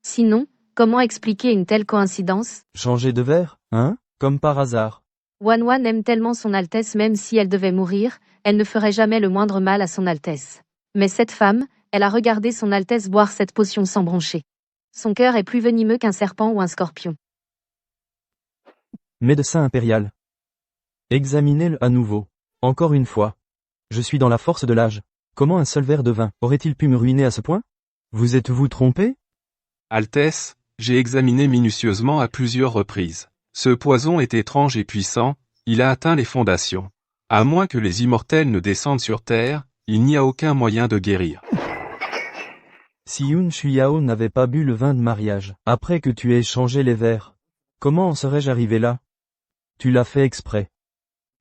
Sinon, comment expliquer une telle coïncidence? Changer de verre, hein? Comme par hasard. Wanwan aime tellement son Altesse même si elle devait mourir, elle ne ferait jamais le moindre mal à son Altesse. Mais cette femme, elle a regardé son Altesse boire cette potion sans broncher. Son cœur est plus venimeux qu'un serpent ou un scorpion. Médecin impérial. Examinez-le à nouveau. Encore une fois. Je suis dans la force de l'âge. Comment un seul verre de vin aurait-il pu me ruiner à ce point? Vous êtes-vous trompé? Altesse, j'ai examiné minutieusement à plusieurs reprises. Ce poison est étrange et puissant, il a atteint les fondations. À moins que les immortels ne descendent sur Terre, il n'y a aucun moyen de guérir. Si Yun Shuyao n'avait pas bu le vin de mariage, après que tu aies changé les verres, comment en serais-je arrivé là? Tu l'as fait exprès.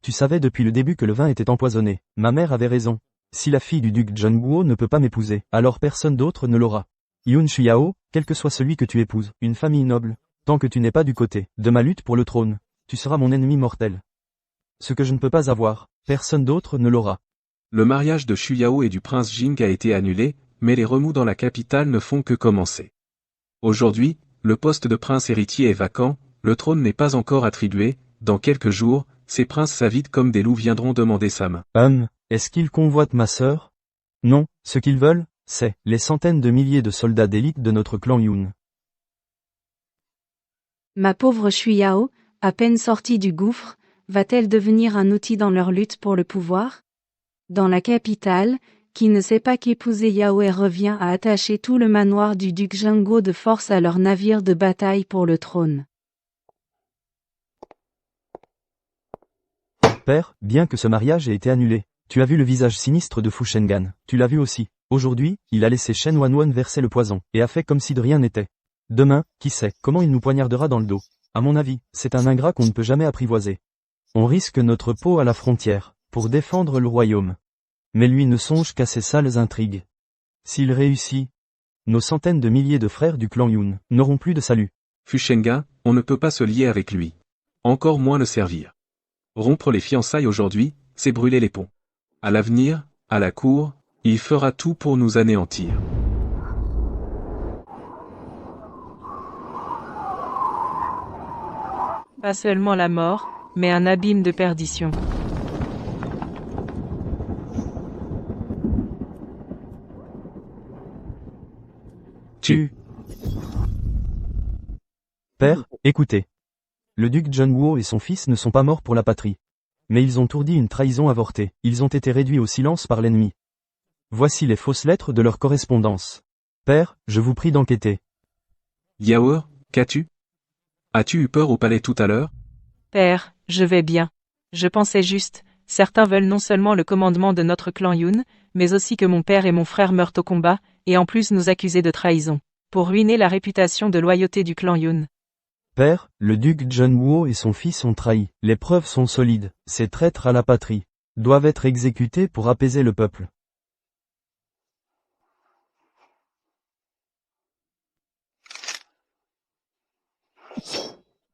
Tu savais depuis le début que le vin était empoisonné. Ma mère avait raison. Si la fille du duc Zhenguo ne peut pas m'épouser, alors personne d'autre ne l'aura. Yun Shuyao, quel que soit celui que tu épouses, une famille noble, tant que tu n'es pas du côté de ma lutte pour le trône, Tu seras mon ennemi mortel. Ce que je ne peux pas avoir, personne d'autre ne l'aura. Le mariage de Shuyao et du prince Jing a été annulé, mais les remous dans la capitale ne font que commencer. Aujourd'hui, le poste de prince héritier est vacant, le trône n'est pas encore attribué, dans quelques jours, ces princes savides comme des loups viendront demander sa main. Est-ce qu'ils convoitent ma sœur? Non, ce qu'ils veulent, c'est les centaines de milliers de soldats d'élite de notre clan Yun. Ma pauvre Shuyao, à peine sortie du gouffre, va-t-elle devenir un outil dans leur lutte pour le pouvoir? Dans la capitale, qui ne sait pas qu'épouser Yaoer revient à attacher tout le manoir du duc Jingo de force à leur navire de bataille pour le trône. Père, bien que ce mariage ait été annulé, tu as vu le visage sinistre de Fu Shengan, tu l'as vu aussi. Aujourd'hui, il a laissé Shen Wanwan verser le poison, et a fait comme si de rien n'était. Demain, qui sait, comment il nous poignardera dans le dos. À mon avis, c'est un ingrat qu'on ne peut jamais apprivoiser. On risque notre peau à la frontière, pour défendre le royaume. Mais lui ne songe qu'à ses sales intrigues. S'il réussit, nos centaines de milliers de frères du clan Yun n'auront plus de salut. Fu Shenga, on ne peut pas se lier avec lui. Encore moins le servir. Rompre les fiançailles aujourd'hui, c'est brûler les ponts. À l'avenir, à la cour, il fera tout pour nous anéantir. Pas seulement la mort, mais un abîme de perdition. Père, écoutez. Le duc Junwo et son fils ne sont pas morts pour la patrie. Mais ils ont ourdi une trahison avortée, ils ont été réduits au silence par l'ennemi. Voici les fausses lettres de leur correspondance. Père, je vous prie d'enquêter. Yaoer, qu'as-tu? As-tu eu peur au palais tout à l'heure? Père, je vais bien. Je pensais juste, certains veulent non seulement le commandement de notre clan Yun, mais aussi que mon père et mon frère meurent au combat, et en plus nous accuser de trahison, pour ruiner la réputation de loyauté du clan Yun. Père, le duc Junwo et son fils ont trahi, les preuves sont solides, ces traîtres à la patrie doivent être exécutés pour apaiser le peuple.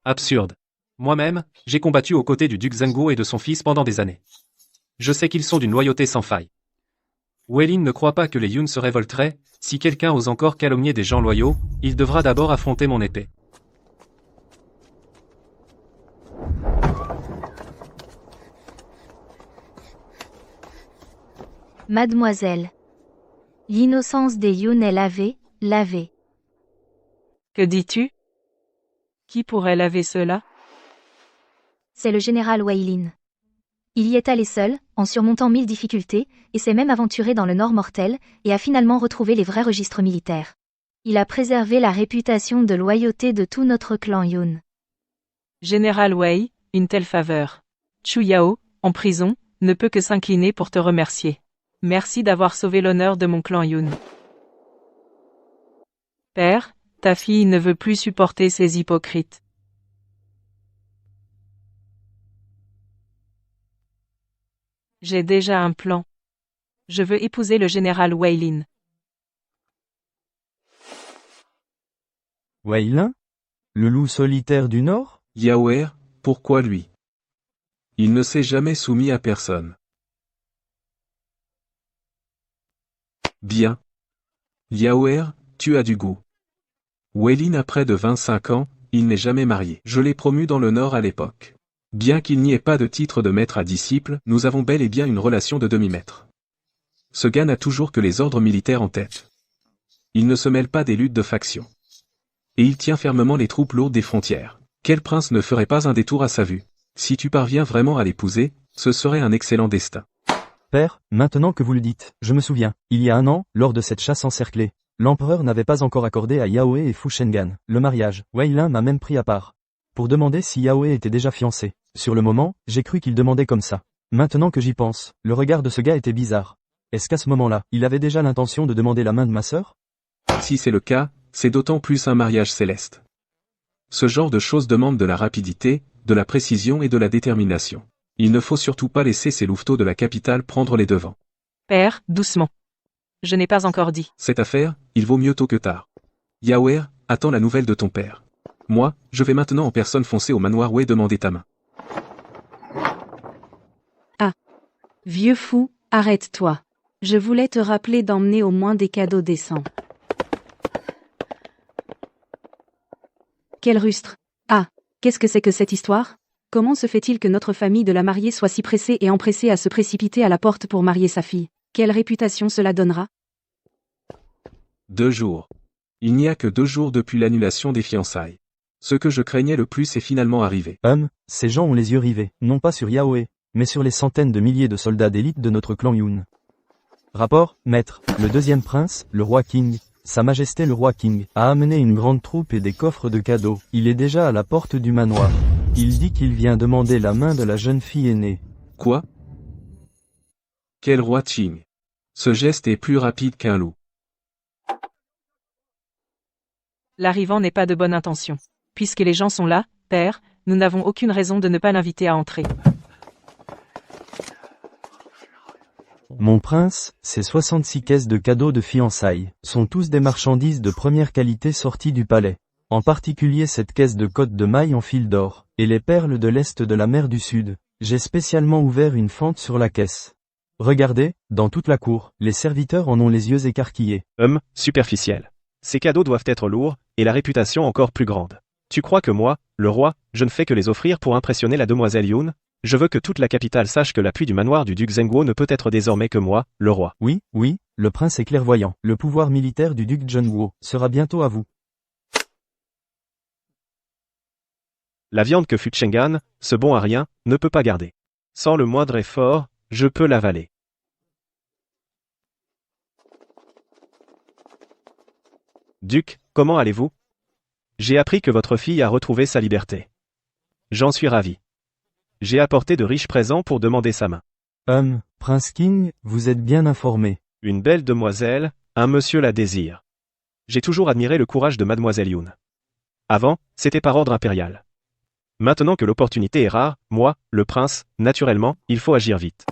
Absurde. Moi-même, j'ai combattu aux côtés du duc Zhenguo et de son fils pendant des années. Je sais qu'ils sont d'une loyauté sans faille. Weilin ne croit pas que les Yun se révolteraient. Si quelqu'un ose encore calomnier des gens loyaux, il devra d'abord affronter mon épée. Mademoiselle. L'innocence des Yun est lavée. Que dis-tu? Qui pourrait laver cela? C'est le général Weilin. Il y est allé seul, en surmontant 1000 difficultés, et s'est même aventuré dans le Nord mortel, et a finalement retrouvé les vrais registres militaires. Il a préservé la réputation de loyauté de tout notre clan Yun. Général Wei, une telle faveur. Chu Yao, en prison, ne peut que s'incliner pour te remercier. Merci d'avoir sauvé l'honneur de mon clan Yun. Père, ta fille ne veut plus supporter ces hypocrites. J'ai déjà un plan. Je veux épouser le général Weilin. Weilin? Le loup solitaire du Nord? Yaoer, pourquoi lui? Il ne s'est jamais soumis à personne. Bien. Yaoer, tu as du goût. Weilin a près de 25 ans, il n'est jamais marié. Je l'ai promu dans le Nord à l'époque. Bien qu'il n'y ait pas de titre de maître à disciple, nous avons bel et bien une relation de demi-maître. Ce gars n'a toujours que les ordres militaires en tête. Il ne se mêle pas des luttes de faction. Et il tient fermement les troupes lourdes des frontières. Quel prince ne ferait pas un détour à sa vue? Si tu parviens vraiment à l'épouser, ce serait un excellent destin. Père, maintenant que vous le dites, je me souviens, il y a un an, lors de cette chasse encerclée, l'empereur n'avait pas encore accordé à Yaoe et Fu Shengan le mariage. Weilin m'a même pris à part pour demander si Yaoe était déjà fiancé. Sur le moment, j'ai cru qu'il demandait comme ça. Maintenant que j'y pense, le regard de ce gars était bizarre. Est-ce qu'à ce moment-là, il avait déjà l'intention de demander la main de ma sœur? Si c'est le cas, c'est d'autant plus un mariage céleste. Ce genre de choses demande de la rapidité, de la précision et de la détermination. Il ne faut surtout pas laisser ces louveteaux de la capitale prendre les devants. Père, doucement. Je n'ai pas encore dit. Cette affaire, il vaut mieux tôt que tard. Yaoer, attends la nouvelle de ton père. Moi, je vais maintenant en personne foncer au manoir Wei demander ta main. Vieux fou, arrête-toi. Je voulais te rappeler d'emmener au moins des cadeaux décents. Quel rustre. Ah, qu'est-ce que c'est que cette histoire? Comment se fait-il que notre famille de la mariée soit si pressée et empressée à se précipiter à la porte pour marier sa fille? Quelle réputation cela donnera? 2 jours. Il n'y a que 2 jours depuis l'annulation des fiançailles. Ce que je craignais le plus est finalement arrivé. Ces gens ont les yeux rivés, non pas sur Yaoé, mais sur les centaines de milliers de soldats d'élite de notre clan Yun. Rapport, maître, le deuxième prince, le roi King, Sa Majesté le roi King, a amené une grande troupe et des coffres de cadeaux. Il est déjà à la porte du manoir. Il dit qu'il vient demander la main de la jeune fille aînée. Quoi? Quel roi Qing? Ce geste est plus rapide qu'un loup. L'arrivant n'est pas de bonne intention. Puisque les gens sont là, père, nous n'avons aucune raison de ne pas l'inviter à entrer. Mon prince, ces 66 caisses de cadeaux de fiançailles sont tous des marchandises de première qualité sorties du palais. En particulier cette caisse de côte de mailles en fil d'or, et les perles de l'Est de la mer du Sud. J'ai spécialement ouvert une fente sur la caisse. Regardez, dans toute la cour, les serviteurs en ont les yeux écarquillés. Superficiel. Ces cadeaux doivent être lourds, et la réputation encore plus grande. Tu crois que moi, le roi, je ne fais que les offrir pour impressionner la demoiselle Yun? Je veux que toute la capitale sache que l'appui du manoir du duc Zhenguo ne peut être désormais que moi, le roi. Oui, le prince est clairvoyant. Le pouvoir militaire du duc Zhenguo sera bientôt à vous. La viande que Fu Cheng'an, ce bon à rien, ne peut pas garder. Sans le moindre effort, je peux l'avaler. Duc, comment allez-vous? J'ai appris que votre fille a retrouvé sa liberté. J'en suis ravi. J'ai apporté de riches présents pour demander sa main. Prince King, vous êtes bien informé. Une belle demoiselle, un monsieur la désire. J'ai toujours admiré le courage de mademoiselle Yun. Avant, c'était par ordre impérial. Maintenant que l'opportunité est rare, moi, le prince, naturellement, il faut agir vite.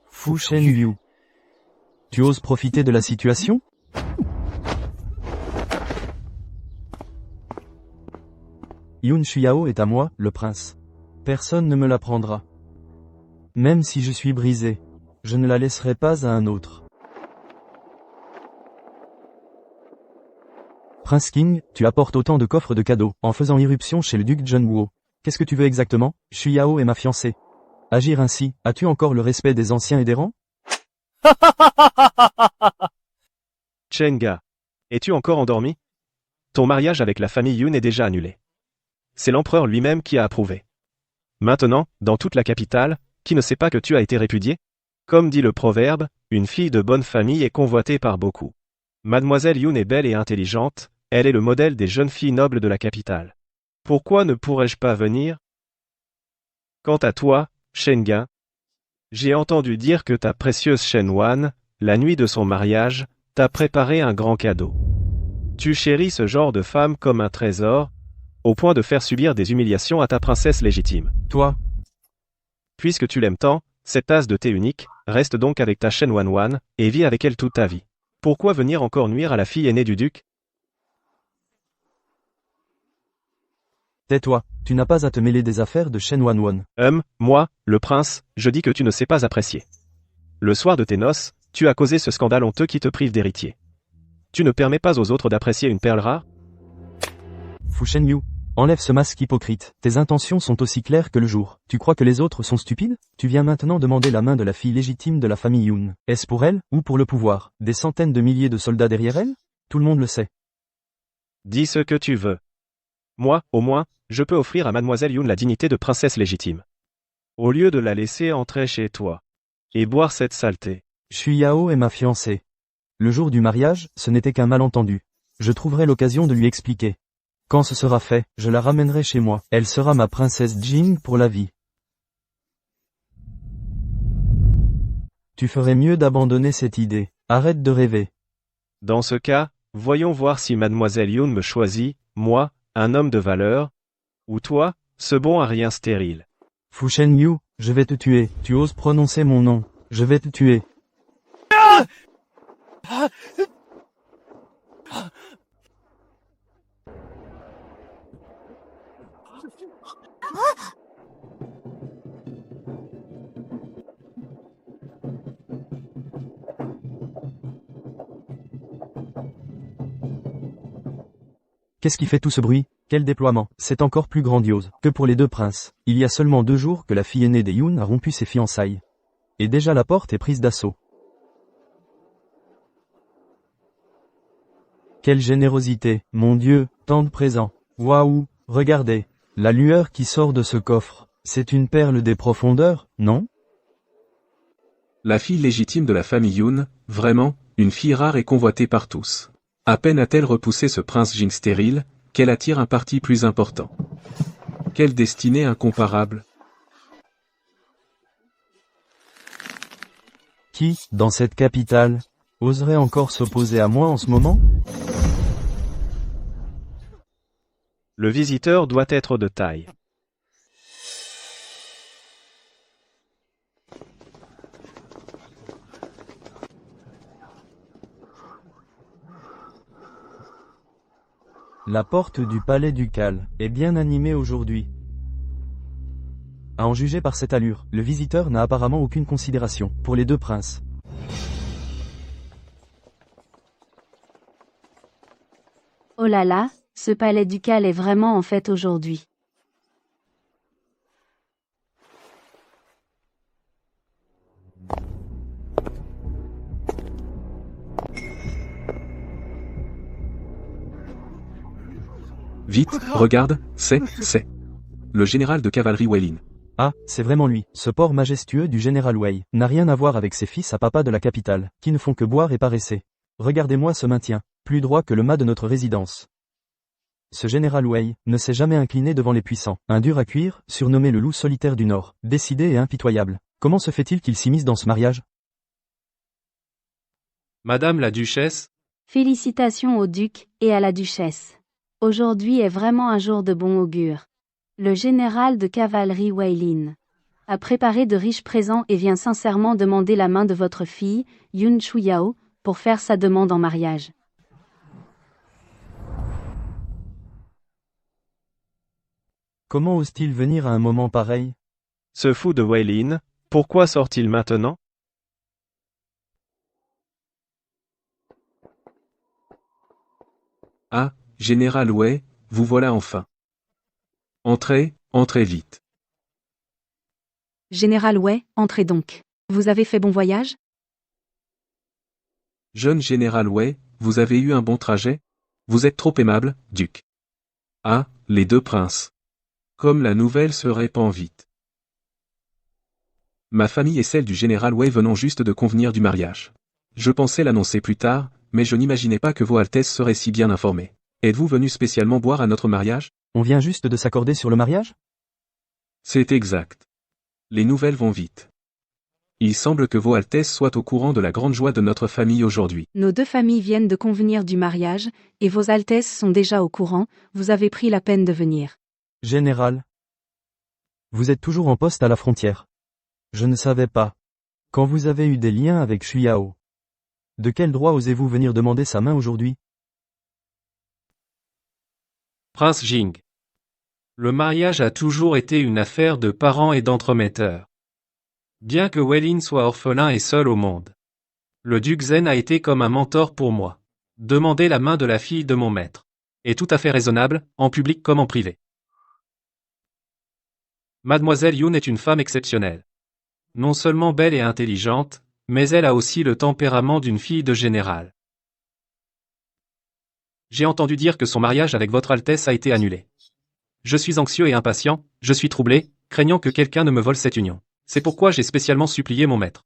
Fu Shenyu. Tu oses profiter de la situation? Yun Shuiao est à moi, le prince. Personne ne me la prendra. Même si je suis brisé, je ne la laisserai pas à un autre. Prince King, tu apportes autant de coffres de cadeaux, en faisant irruption chez le duc Zhenguo. Qu'est-ce que tu veux exactement? Shuiao est ma fiancée. Agir ainsi, as-tu encore le respect des anciens et des rangs? Chenga, es-tu encore endormi? Ton mariage avec la famille Yun est déjà annulé. C'est l'empereur lui-même qui a approuvé. Maintenant, dans toute la capitale, qui ne sait pas que tu as été répudié? Comme dit le proverbe, une fille de bonne famille est convoitée par beaucoup. Mademoiselle Yun est belle et intelligente, elle est le modèle des jeunes filles nobles de la capitale. Pourquoi ne pourrais-je pas venir? Quant à toi, Shenga, j'ai entendu dire que ta précieuse Shen Wan, la nuit de son mariage, t'a préparé un grand cadeau. Tu chéris ce genre de femme comme un trésor, au point de faire subir des humiliations à ta princesse légitime. Toi. Puisque tu l'aimes tant, cette tasse de thé unique, reste donc avec ta Shen Wan et vis avec elle toute ta vie. Pourquoi venir encore nuire à la fille aînée du duc? Tais-toi, tu n'as pas à te mêler des affaires de Shen Wanwan. Moi, le prince, je dis que tu ne sais pas apprécier. Le soir de tes noces, tu as causé ce scandale honteux qui te prive d'héritier. Tu ne permets pas aux autres d'apprécier une perle rare? Fu Shenyu, enlève ce masque hypocrite. Tes intentions sont aussi claires que le jour. Tu crois que les autres sont stupides? Tu viens maintenant demander la main de la fille légitime de la famille Yun. Est-ce pour elle, ou pour le pouvoir? Des centaines de milliers de soldats derrière elle? Tout le monde le sait. Dis ce que tu veux. Moi, au moins, je peux offrir à mademoiselle Yun la dignité de princesse légitime. Au lieu de la laisser entrer chez toi et boire cette saleté. Shuiao est ma fiancée. Le jour du mariage, ce n'était qu'un malentendu. Je trouverai l'occasion de lui expliquer. Quand ce sera fait, je la ramènerai chez moi. Elle sera ma princesse Jing pour la vie. Tu ferais mieux d'abandonner cette idée. Arrête de rêver. Dans ce cas, voyons voir si mademoiselle Yun me choisit, moi, un homme de valeur, ou toi, ce bon à rien stérile. Fu Shenyu, Je vais te tuer. Tu oses prononcer mon nom. Je vais te tuer. Qu'est-ce qui fait tout ce bruit? Quel déploiement? C'est encore plus grandiose que pour les deux princes. Il y a seulement 2 jours que la fille aînée des Yoon a rompu ses fiançailles. Et déjà la porte est prise d'assaut. Quelle générosité, mon Dieu, tant de présents. Waouh, regardez, la lueur qui sort de ce coffre. C'est une perle des profondeurs, non? La fille légitime de la famille Yoon, vraiment, une fille rare et convoitée par tous. À peine a-t-elle repoussé ce prince Jing stérile, qu'elle attire un parti plus important. Quelle destinée incomparable. Qui, dans cette capitale, oserait encore s'opposer à moi en ce moment? Le visiteur doit être de taille. La porte du palais ducal est bien animée aujourd'hui. À en juger par cette allure, le visiteur n'a apparemment aucune considération pour les deux princes. Oh là là, ce palais ducal est vraiment en fête aujourd'hui. Vite, regarde, c'est. Le général de cavalerie Weilin. Ah, c'est vraiment lui. Ce port majestueux du général Wei n'a rien à voir avec ses fils à papa de la capitale, qui ne font que boire et paresser. Regardez-moi ce maintien, plus droit que le mât de notre résidence. Ce général Wei ne s'est jamais incliné devant les puissants. Un dur à cuire, surnommé le loup solitaire du Nord, décidé et impitoyable. Comment se fait-il qu'il s'immisce dans ce mariage? Madame la duchesse, Félicitations au duc et à la duchesse. Aujourd'hui est vraiment un jour de bon augure. Le général de cavalerie Weilin a préparé de riches présents et vient sincèrement demander la main de votre fille, Yun Chuyao, pour faire sa demande en mariage. Comment ose-t-il venir à un moment pareil? Ce fou de Weilin, pourquoi sort-il maintenant? Ah, général Wei, vous voilà enfin. Entrez vite. Général Wei, entrez donc. Vous avez fait bon voyage? Jeune général Wei, vous avez eu un bon trajet? Vous êtes trop aimable, duc. Ah, les deux princes. Comme la nouvelle se répand vite. Ma famille et celle du général Wei venant juste de convenir du mariage. Je pensais l'annoncer plus tard, mais je n'imaginais pas que vos altesses seraient si bien informées. Êtes-vous venu spécialement boire à notre mariage? On vient juste de s'accorder sur le mariage? C'est exact. Les nouvelles vont vite. Il semble que vos altesses soient au courant de la grande joie de notre famille aujourd'hui. Nos deux familles viennent de convenir du mariage, et vos altesses sont déjà au courant, vous avez pris la peine de venir. Général. Vous êtes toujours en poste à la frontière. Je ne savais pas. Quand vous avez eu des liens avec Chuyao. De quel droit osez-vous venir demander sa main aujourd'hui? Prince Jing. Le mariage a toujours été une affaire de parents et d'entremetteurs. Bien que Weilin soit orphelin et seul au monde, le duc Zhen a été comme un mentor pour moi. Demander la main de la fille de mon maître est tout à fait raisonnable, en public comme en privé. Mademoiselle Yoon est une femme exceptionnelle. Non seulement belle et intelligente, mais elle a aussi le tempérament d'une fille de général. J'ai entendu dire que son mariage avec votre Altesse a été annulé. Je suis anxieux et impatient, je suis troublé, craignant que quelqu'un ne me vole cette union. C'est pourquoi j'ai spécialement supplié mon maître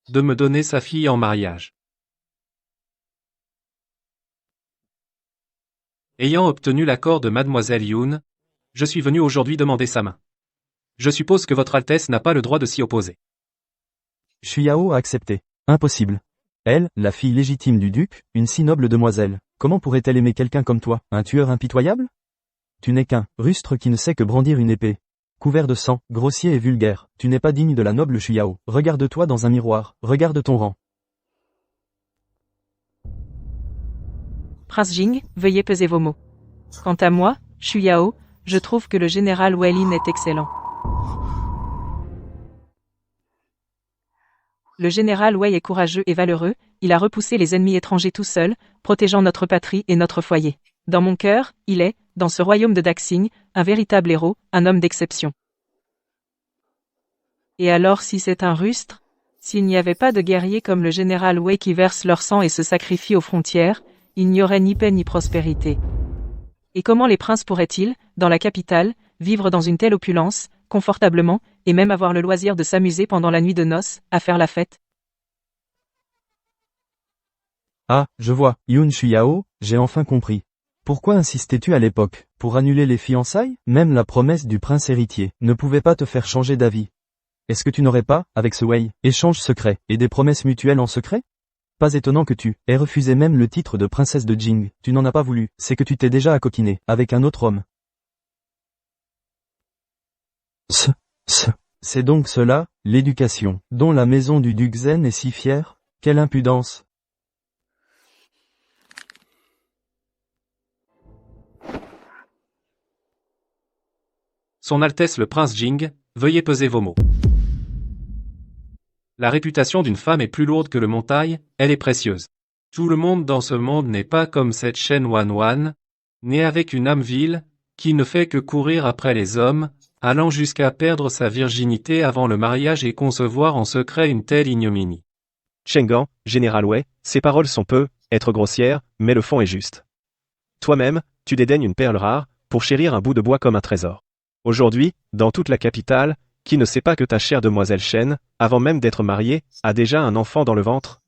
de me donner sa fille en mariage. Ayant obtenu l'accord de Mademoiselle Yoon, je suis venu aujourd'hui demander sa main. Je suppose que votre Altesse n'a pas le droit de s'y opposer. Chuyao a accepté. Impossible. Elle, la fille légitime du duc, une si noble demoiselle, comment pourrait-elle aimer quelqu'un comme toi, un tueur impitoyable? Tu n'es qu'un rustre qui ne sait que brandir une épée. Couvert de sang, grossier et vulgaire, tu n'es pas digne de la noble Shuyao. Regarde-toi dans un miroir, regarde ton rang. Prince Jing, veuillez peser vos mots. Quant à moi, Shuyao, je trouve que le général Weilin est excellent. Le général Wei est courageux et valeureux, il a repoussé les ennemis étrangers tout seul, protégeant notre patrie et notre foyer. Dans mon cœur, il est, dans ce royaume de Daxing, un véritable héros, un homme d'exception. Et alors si c'est un rustre? S'il n'y avait pas de guerriers comme le général Wei qui versent leur sang et se sacrifient aux frontières, il n'y aurait ni paix ni prospérité. Et comment les princes pourraient-ils, dans la capitale, vivre dans une telle opulence, confortablement, et même avoir le loisir de s'amuser pendant la nuit de noces, à faire la fête? Ah, je vois, Yun Shuyao, j'ai enfin compris. Pourquoi insistais-tu à l'époque? Pour annuler les fiançailles? Même la promesse du prince héritier ne pouvait pas te faire changer d'avis. Est-ce que tu n'aurais pas, avec ce Wei, échange secret, et des promesses mutuelles en secret? Pas étonnant que tu aies refusé même le titre de princesse de Jing, tu n'en as pas voulu, c'est que tu t'es déjà accoquiné, avec un autre homme. C'est donc cela, l'éducation, dont la maison du duc Zen est si fière? Quelle impudence! Son Altesse le Prince Jing, veuillez peser vos mots. La réputation d'une femme est plus lourde que le montagne, elle est précieuse. Tout le monde dans ce monde n'est pas comme cette Shen Wanwan, née avec une âme vile, qui ne fait que courir après les hommes, allant jusqu'à perdre sa virginité avant le mariage et concevoir en secret une telle ignominie. Chenggan, général Wei, ces paroles sont peu, être grossières, mais le fond est juste. Toi-même, tu dédaignes une perle rare, pour chérir un bout de bois comme un trésor. Aujourd'hui, dans toute la capitale, qui ne sait pas que ta chère demoiselle Shen, avant même d'être mariée, a déjà un enfant dans le ventre?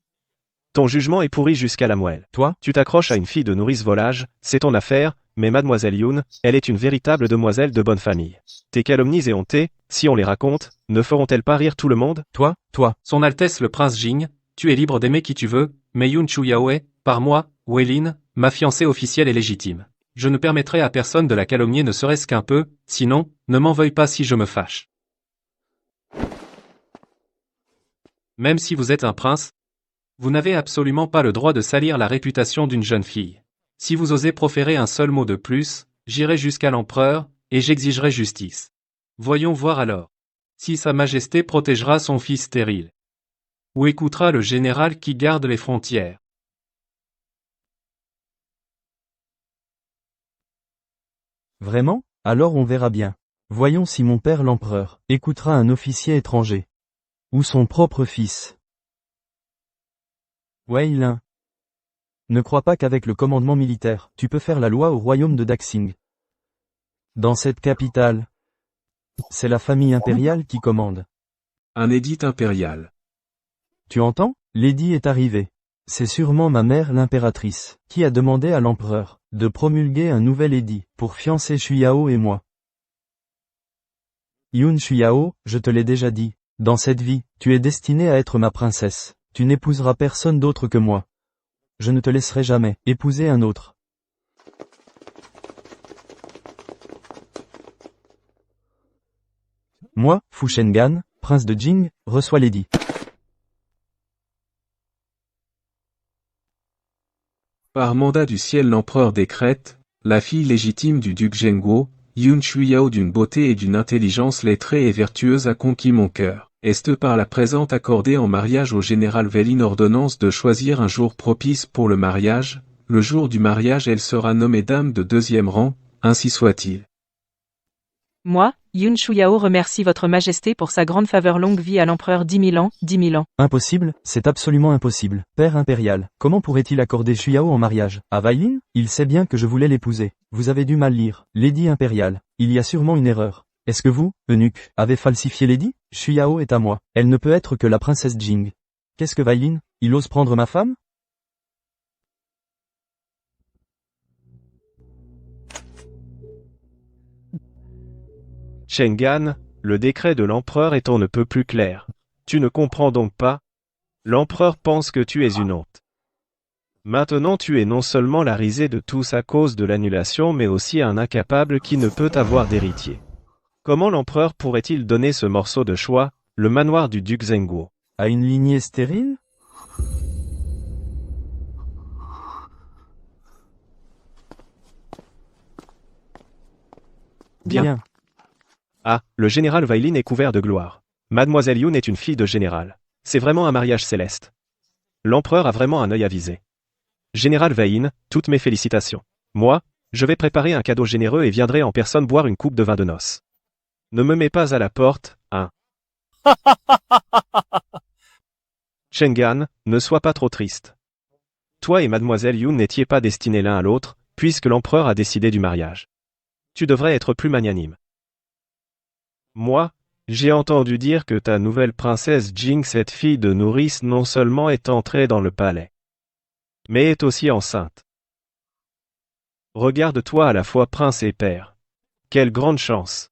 Ton jugement est pourri jusqu'à la moelle. Toi, tu t'accroches à une fille de nourrice volage, c'est ton affaire, mais mademoiselle Yun, elle est une véritable demoiselle de bonne famille. Tes calomnies éhontées, si on les raconte, ne feront-elles pas rire tout le monde? toi, Son Altesse le Prince Jing, tu es libre d'aimer qui tu veux, mais Yun Shuyao est, par moi, Weilin, ma fiancée officielle et légitime. Je ne permettrai à personne de la calomnier ne serait-ce qu'un peu, sinon, ne m'en veuille pas si je me fâche. Même si vous êtes un prince, vous n'avez absolument pas le droit de salir la réputation d'une jeune fille. Si vous osez proférer un seul mot de plus, j'irai jusqu'à l'empereur, et j'exigerai justice. Voyons voir alors. Si Sa Majesté protégera son fils stérile. Ou écoutera le général qui garde les frontières. vraiment? Alors on verra bien. Voyons si mon père l'empereur écoutera un officier étranger. Ou son propre fils. Weilin. Ne crois pas qu'avec le commandement militaire, tu peux faire la loi au royaume de Daxing. Dans cette capitale, c'est la famille impériale qui commande. Un édit impérial. Tu entends? L'édit est arrivé. C'est sûrement ma mère l'impératrice, qui a demandé à l'empereur de promulguer un nouvel édit pour fiancer Shuyao et moi. Yun Shuyao, je te l'ai déjà dit, dans cette vie, tu es destinée à être ma princesse. Tu n'épouseras personne d'autre que moi. Je ne te laisserai jamais épouser un autre. Moi, Fu Shengan, prince de Jing, reçois l'édit. Par mandat du ciel l'empereur décrète, la fille légitime du duc Zhenguo, Yun Shuyao d'une beauté et d'une intelligence lettrée et vertueuse a conquis mon cœur. Est par la présente accordée en mariage au général Weilin ordonnance de choisir un jour propice pour le mariage, le jour du mariage elle sera nommée dame de 2e rang, ainsi soit-il. Moi, Yun Shuyao remercie votre majesté pour sa grande faveur, longue vie à l'empereur 10 000 ans, 10 000 ans. Impossible, c'est absolument impossible. Père impérial, comment pourrait-il accorder Shuyao en mariage à Weilin? Il sait bien que je voulais l'épouser. Vous avez dû mal lire. L'édit impérial. Il y a sûrement une erreur. Est-ce que vous, eunuque, avez falsifié l'édit? Shuyao est à moi. Elle ne peut être que la princesse Jing. Qu'est-ce que Weilin? Il ose prendre ma femme? Shengan, le décret de l'empereur est on ne peut plus clair. Tu ne comprends donc pas? L'empereur pense que tu es une honte. Maintenant tu es non seulement la risée de tous à cause de l'annulation mais aussi un incapable qui ne peut avoir d'héritier. Comment l'empereur pourrait-il donner ce morceau de choix, le manoir du duc Zhenguo, À une lignée stérile? Bien. Ah, le général Weilin est couvert de gloire. Mademoiselle Yoon est une fille de général. C'est vraiment un mariage céleste. L'empereur a vraiment un œil avisé. Général Weilin, toutes mes félicitations. Moi, je vais préparer un cadeau généreux et viendrai en personne boire une coupe de vin de noces. Ne me mets pas à la porte, hein. Chengan, ne sois pas trop triste. Toi et Mademoiselle Yoon n'étiez pas destinés l'un à l'autre, puisque l'empereur a décidé du mariage. Tu devrais être plus magnanime. Moi, j'ai entendu dire que ta nouvelle princesse Jing, cette fille de nourrice, non seulement est entrée dans le palais, mais est aussi enceinte. Regarde-toi à la fois prince et père. Quelle grande chance.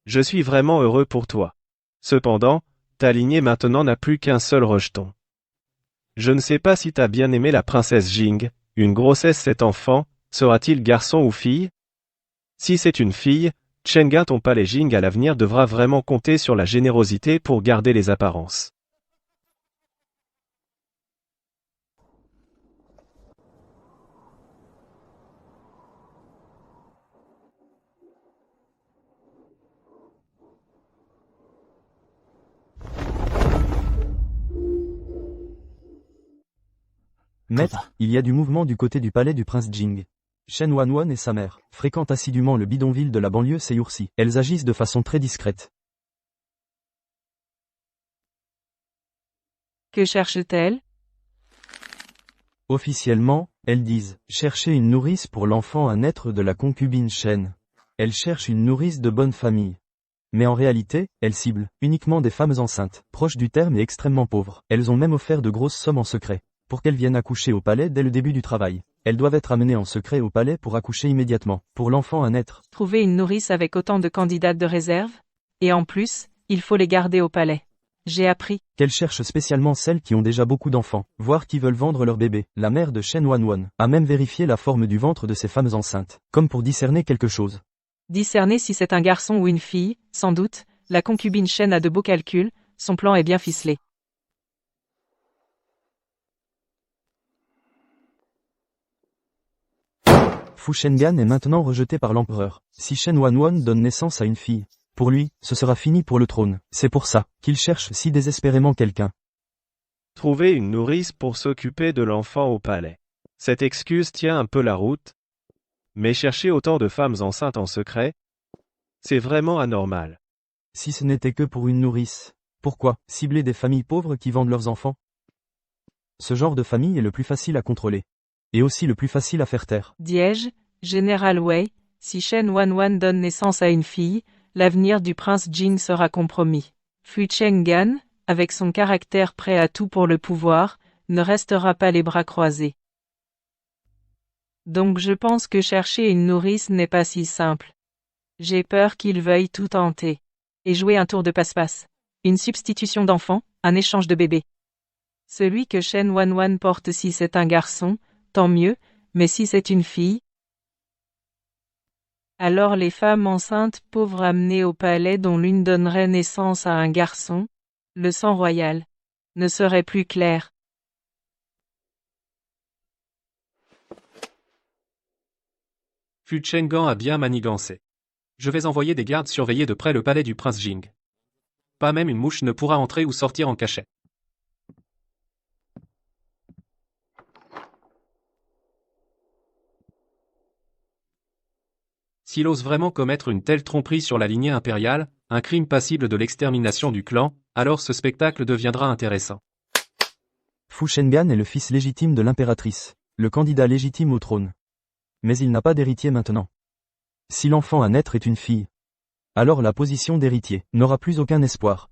Je suis vraiment heureux pour toi. Cependant, ta lignée maintenant n'a plus qu'un seul rejeton. Je ne sais pas si t'as bien aimé la princesse Jing, une grossesse cet enfant, sera-t-il garçon ou fille? Si c'est une fille, Chenga ton palais Jing à l'avenir devra vraiment compter sur la générosité pour garder les apparences. Maître, il y a du mouvement du côté du palais du prince Jing. Shen Wanwan et sa mère fréquentent assidûment le bidonville de la banlieue Seyoursi. Elles agissent de façon très discrète. Que cherche-t-elle? Officiellement, elles disent chercher une nourrice pour l'enfant à naître de la concubine Shen. Elles cherchent une nourrice de bonne famille. Mais en réalité, elles ciblent uniquement des femmes enceintes, proches du terme et extrêmement pauvres. Elles ont même offert de grosses sommes en secret pour qu'elles viennent accoucher au palais dès le début du travail. Elles doivent être amenées en secret au palais pour accoucher immédiatement, pour l'enfant à naître. Trouver une nourrice avec autant de candidates de réserve? Et en plus, il faut les garder au palais. J'ai appris Qu'elles cherchent spécialement celles qui ont déjà beaucoup d'enfants, voire qui veulent vendre leur bébé. La mère de Shen Wanwan a même vérifié la forme du ventre de ces femmes enceintes, comme pour discerner quelque chose. discerner si c'est un garçon ou une fille, sans doute, la concubine Shen a de beaux calculs, son plan est bien ficelé. Fu Shengan est maintenant rejeté par l'empereur. Si Shen Wanwan donne naissance à une fille, pour lui, ce sera fini pour le trône. C'est pour ça qu'il cherche si désespérément quelqu'un. Trouver une nourrice pour s'occuper de l'enfant au palais. Cette excuse tient un peu la route. Mais chercher autant de femmes enceintes en secret, c'est vraiment anormal. Si ce n'était que pour une nourrice, pourquoi cibler des familles pauvres qui vendent leurs enfants? Ce genre de famille est le plus facile à contrôler. Et aussi le plus facile à faire taire. Diège, Général Wei, si Shen Wanwan donne naissance à une fille, l'avenir du prince Jing sera compromis. Fu Chenggan, avec son caractère prêt à tout pour le pouvoir, ne restera pas les bras croisés. Donc je pense que chercher une nourrice n'est pas si simple. J'ai peur qu'il veuille tout tenter. Et jouer un tour de passe-passe. Une substitution d'enfant, un échange de bébé. Celui que Shen Wanwan porte si c'est un garçon, tant mieux, mais si c'est une fille, alors les femmes enceintes pauvres amenées au palais dont l'une donnerait naissance à un garçon, le sang royal, ne serait plus clair. Fu Chenggan a bien manigancé. Je vais envoyer des gardes surveiller de près le palais du prince Jing. Pas même une mouche ne pourra entrer ou sortir en cachette. S'il ose vraiment commettre une telle tromperie sur la lignée impériale, un crime passible de l'extermination du clan, alors ce spectacle deviendra intéressant. Fu Shengan est le fils légitime de l'impératrice, le candidat légitime au trône. Mais il n'a pas d'héritier maintenant. Si l'enfant à naître est une fille, alors la position d'héritier n'aura plus aucun espoir.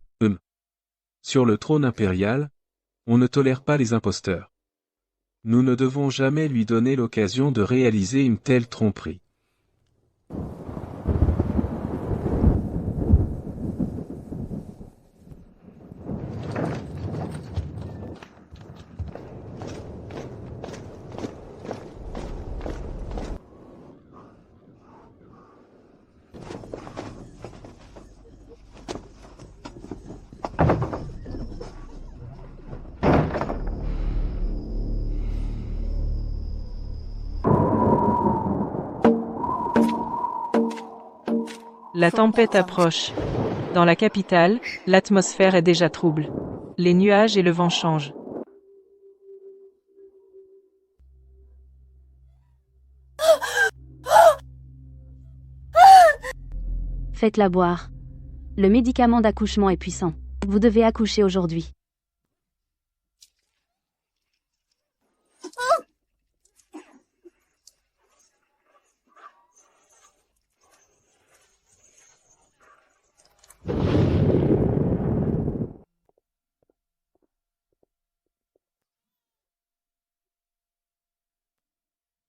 Sur le trône impérial, on ne tolère pas les imposteurs. Nous ne devons jamais lui donner l'occasion de réaliser une telle tromperie. La tempête approche. Dans la capitale, l'atmosphère est déjà trouble. Les nuages et le vent changent. Faites-la boire. Le médicament d'accouchement est puissant. Vous devez accoucher aujourd'hui.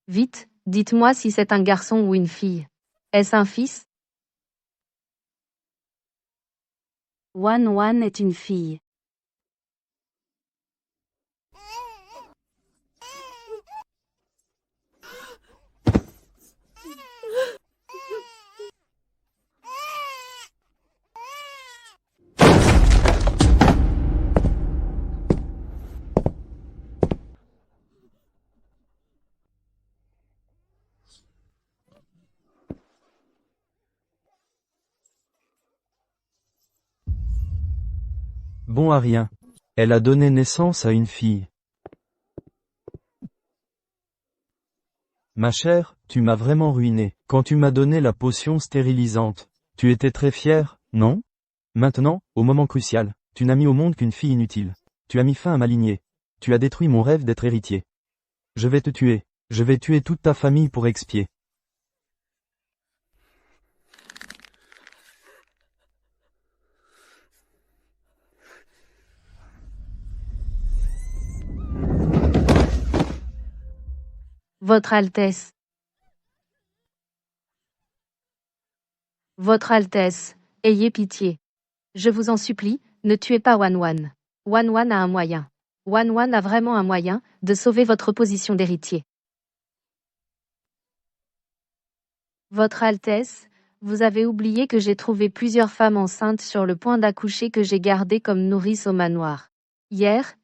Vite, dites-moi si c'est un garçon ou une fille. Est-ce un fils? Wan Wan est une fille. Bon à rien. Elle a donné naissance à une fille. Ma chère, tu m'as vraiment ruiné. Quand tu m'as donné la potion stérilisante, tu étais très fière, non? Maintenant, au moment crucial, tu n'as mis au monde qu'une fille inutile. Tu as mis fin à ma lignée. Tu as détruit mon rêve d'être héritier. Je vais te tuer. Je vais tuer toute ta famille pour expier. Votre Altesse. Votre Altesse, ayez pitié. Je vous en supplie, ne tuez pas Wan Wan. Wan Wan a un moyen. Wan Wan a vraiment un moyen de sauver votre position d'héritier. Votre Altesse, vous avez oublié que j'ai trouvé plusieurs femmes enceintes sur le point d'accoucher que j'ai gardées comme nourrices au manoir. Hier,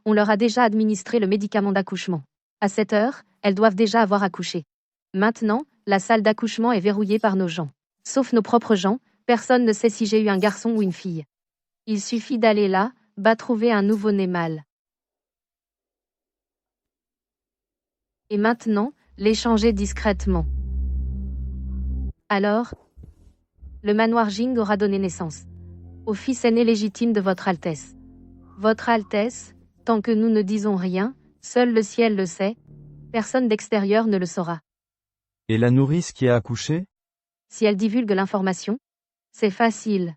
on leur a déjà administré le médicament d'accouchement. À cette heure, elles doivent déjà avoir accouché. Maintenant, la salle d'accouchement est verrouillée par nos gens. Sauf nos propres gens, personne ne sait si j'ai eu un garçon ou une fille. Il suffit d'aller là, trouver un nouveau-né mâle. Et maintenant, l'échanger discrètement. Alors, le manoir Jing aura donné naissance au fils aîné légitime de votre Altesse. Votre Altesse, tant que nous ne disons rien, seul le ciel le sait, personne d'extérieur ne le saura. Et la nourrice qui a accouché? Si elle divulgue l'information, c'est facile.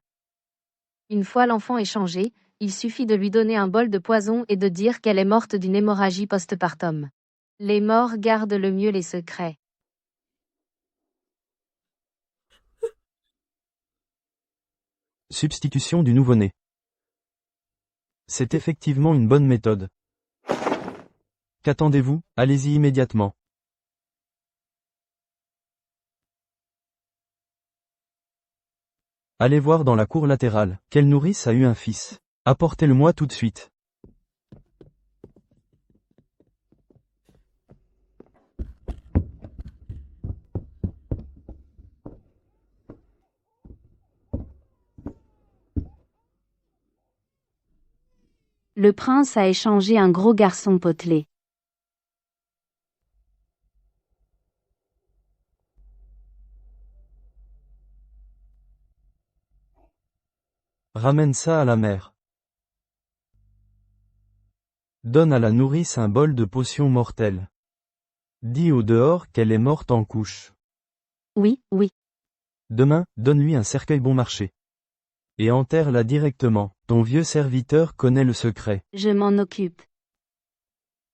Une fois l'enfant échangé, il suffit de lui donner un bol de poison et de dire qu'elle est morte d'une hémorragie postpartum. Les morts gardent le mieux les secrets. Substitution du nouveau-né. C'est effectivement une bonne méthode. Qu'attendez-vous? Allez-y immédiatement. Allez voir dans la cour latérale, quelle nourrice a eu un fils. Apportez-le-moi tout de suite. Le prince a échangé un gros garçon potelé. Ramène ça à la mère. Donne à la nourrice un bol de potion mortelle. Dis au dehors qu'elle est morte en couche. Oui. Demain, donne-lui un cercueil bon marché. Et enterre-la directement. Ton vieux serviteur connaît le secret. Je m'en occupe.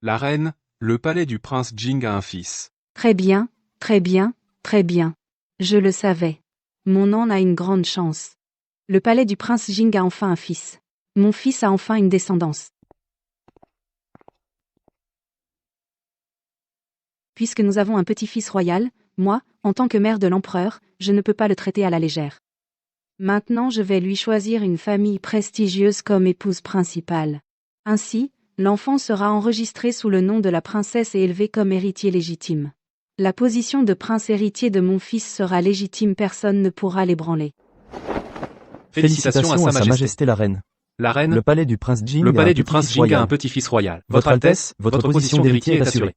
La reine, le palais du prince Jing a un fils. Très bien, très bien, très bien. Je le savais. Mon âne a une grande chance. Le palais du prince Jing a enfin un fils. Mon fils a enfin une descendance. Puisque nous avons un petit-fils royal, moi, en tant que mère de l'empereur, je ne peux pas le traiter à la légère. Maintenant je vais lui choisir une famille prestigieuse comme épouse principale. Ainsi, l'enfant sera enregistré sous le nom de la princesse et élevé comme héritier légitime. La position de prince héritier de mon fils sera légitime, personne ne pourra l'ébranler. Félicitations à Sa Majesté. la Reine. La reine, Le palais du prince Jing le a palais un du prince petit-fils Jing a royal. un petit-fils royal. Votre Altesse, votre position d'héritier est assurée.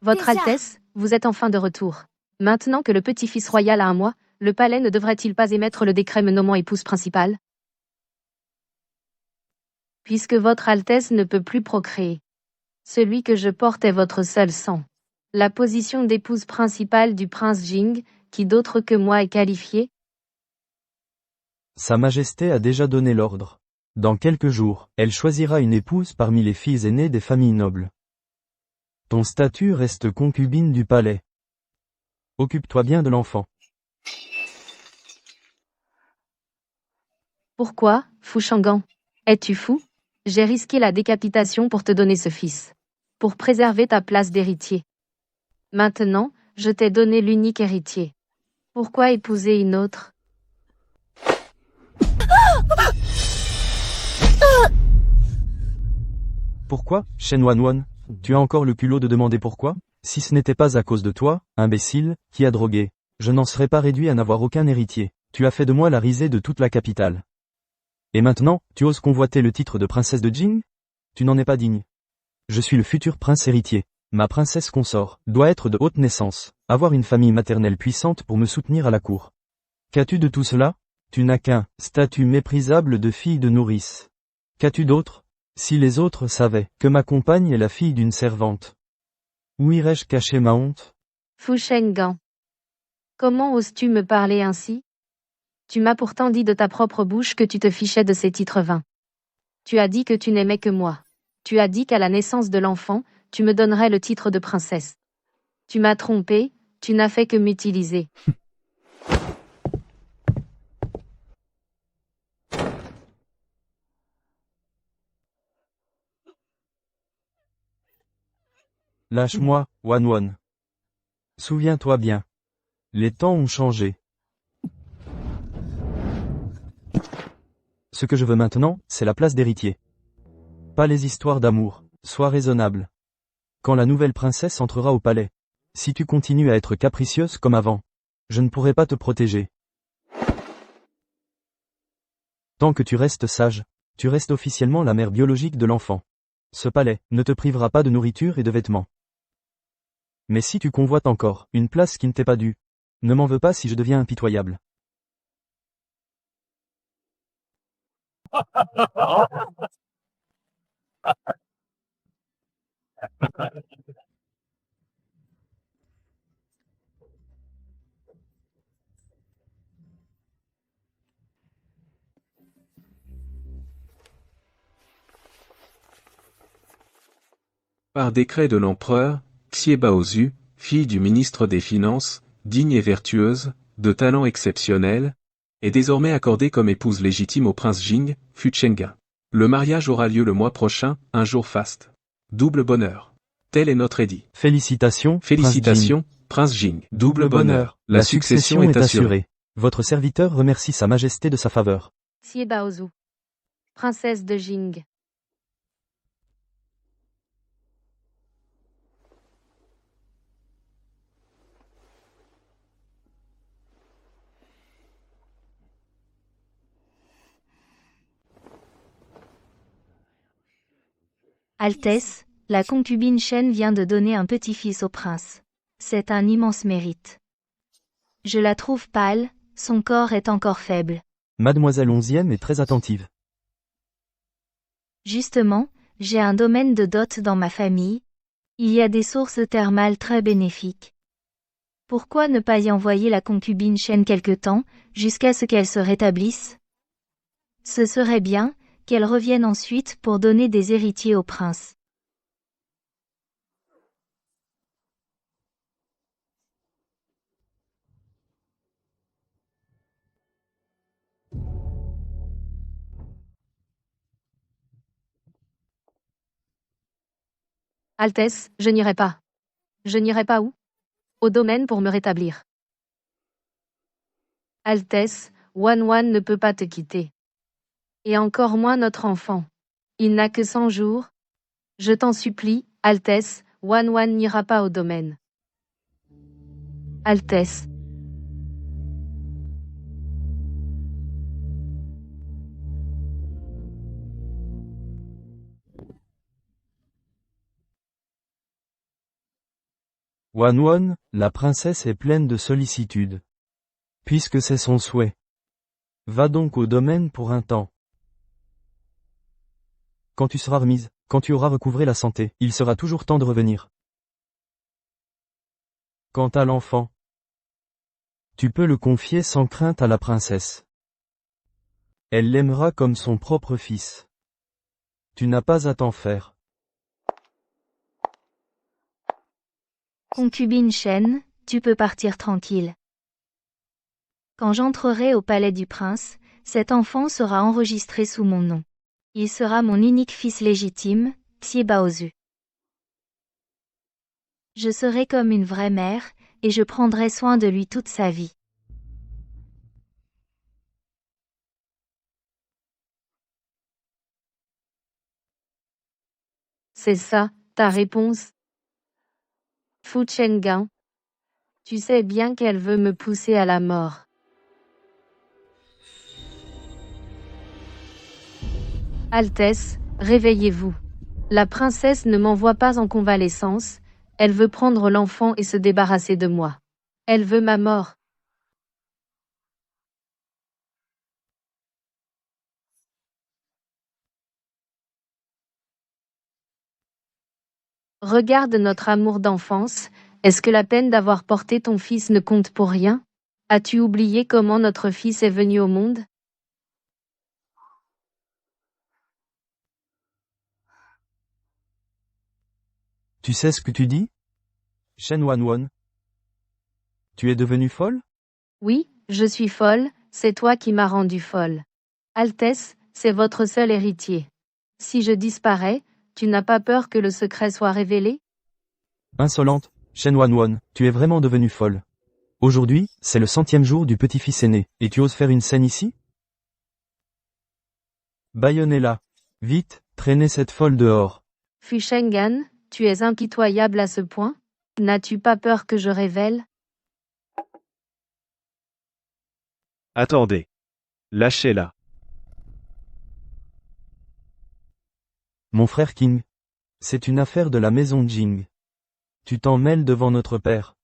Votre Altesse, vous êtes enfin de retour. Maintenant que le petit-fils royal a un mois, le palais ne devrait-il pas émettre le décret me nommant épouse principale? Puisque votre Altesse ne peut plus procréer. Celui que je porte est votre seul sang. La position d'épouse principale du prince Jing, qui d'autre que moi est qualifiée? Sa Majesté a déjà donné l'ordre. Dans quelques jours, elle choisira une épouse parmi les filles aînées des familles nobles. Ton statut reste concubine du palais. Occupe-toi bien de l'enfant. Pourquoi, Fu Shangan? Es-tu fou? J'ai risqué la décapitation pour te donner ce fils. Pour préserver ta place d'héritier. Maintenant, je t'ai donné l'unique héritier. Pourquoi épouser une autre? Pourquoi, Shen Wanwan? Tu as encore le culot de demander pourquoi? Si ce n'était pas à cause de toi, imbécile, qui a drogué, je n'en serais pas réduit à n'avoir aucun héritier. Tu as fait de moi la risée de toute la capitale. Et maintenant, tu oses convoiter le titre de princesse de Jing? Tu n'en es pas digne. Je suis le futur prince héritier. Ma princesse consort doit être de haute naissance, avoir une famille maternelle puissante pour me soutenir à la cour. Qu'as-tu de tout cela? Tu n'as qu'un statut méprisable de fille de nourrice. Qu'as-tu d'autre? Si les autres savaient que ma compagne est la fille d'une servante. Où irais-je cacher ma honte? Fu Shangan. Comment oses-tu me parler ainsi? Tu m'as pourtant dit de ta propre bouche que tu te fichais de ces titres vains. Tu as dit que tu n'aimais que moi. Tu as dit qu'à la naissance de l'enfant, tu me donnerais le titre de princesse. Tu m'as trompé, tu n'as fait que m'utiliser. Lâche-moi, Wanwan. Souviens-toi bien. Les temps ont changé. Ce que je veux maintenant, c'est la place d'héritier. Pas les histoires d'amour, sois raisonnable. Quand la nouvelle princesse entrera au palais, si tu continues à être capricieuse comme avant, je ne pourrai pas te protéger. Tant que tu restes sage, tu restes officiellement la mère biologique de l'enfant. Ce palais ne te privera pas de nourriture et de vêtements. Mais si tu convoites encore une place qui ne t'est pas due, ne m'en veux pas si je deviens impitoyable. Par décret de l'empereur, Xie Baozu, fille du ministre des Finances, digne et vertueuse, de talent exceptionnel, est désormais accordée comme épouse légitime au prince Jing, Fu Chenga. Le mariage aura lieu le mois prochain, un jour faste. Double bonheur. Tel est notre édit. Félicitations, Félicitations, prince Jing. Double bonheur. La succession est assurée. Votre serviteur remercie Sa Majesté de sa faveur. Xie Baozu. Princesse de Jing. Altesse, la concubine Shen vient de donner un petit-fils au prince. C'est un immense mérite. Je la trouve pâle, son corps est encore faible. Mademoiselle Onzième est très attentive. Justement, j'ai un domaine de dot dans ma famille. Il y a des sources thermales très bénéfiques. Pourquoi ne pas y envoyer la concubine Shen quelque temps, jusqu'à ce qu'elle se rétablisse? Ce serait bien, qu'elle revienne ensuite pour donner des héritiers au prince. Altesse, je n'irai pas. Je n'irai pas où? Au domaine pour me rétablir. Altesse, Wan ne peut pas te quitter. Et encore moins notre enfant. Il n'a que 100 jours. Je t'en supplie, Altesse, Wan n'ira pas au domaine. Altesse. Wan, la princesse est pleine de sollicitude. Puisque c'est son souhait. Va donc au domaine pour un temps. Quand tu seras remise, quand tu auras recouvré la santé, il sera toujours temps de revenir. Quant à l'enfant, tu peux le confier sans crainte à la princesse. Elle l'aimera comme son propre fils. Tu n'as pas à t'en faire. Concubine Shen, tu peux partir tranquille. Quand j'entrerai au palais du prince, cet enfant sera enregistré sous mon nom. Il sera mon unique fils légitime, Xie Baozu. Je serai comme une vraie mère, et je prendrai soin de lui toute sa vie. C'est ça, ta réponse? Fu Chenggan. Tu sais bien qu'elle veut me pousser à la mort. Altesse, réveillez-vous. La princesse ne m'envoie pas en convalescence, elle veut prendre l'enfant et se débarrasser de moi. Elle veut ma mort. Regarde notre amour d'enfance, est-ce que la peine d'avoir porté ton fils ne compte pour rien? As-tu oublié comment notre fils est venu au monde? Tu sais ce que tu dis? Shen Wan. Tu es devenue folle? Oui, je suis folle, c'est toi qui m'as rendue folle. Altesse, c'est votre seul héritier. Si je disparais, tu n'as pas peur que le secret soit révélé? Insolente, Shen Wan, tu es vraiment devenue folle. Aujourd'hui, c'est le 100e jour du petit-fils aîné, et tu oses faire une scène ici? Bâillonnez-la. Vite, traînez cette folle dehors. Fu Chenggan, tu es impitoyable à ce point? N'as-tu pas peur que je révèle? Attendez. Lâchez-la. Mon frère King. C'est une affaire de la maison Jing. Tu t'en mêles devant notre père.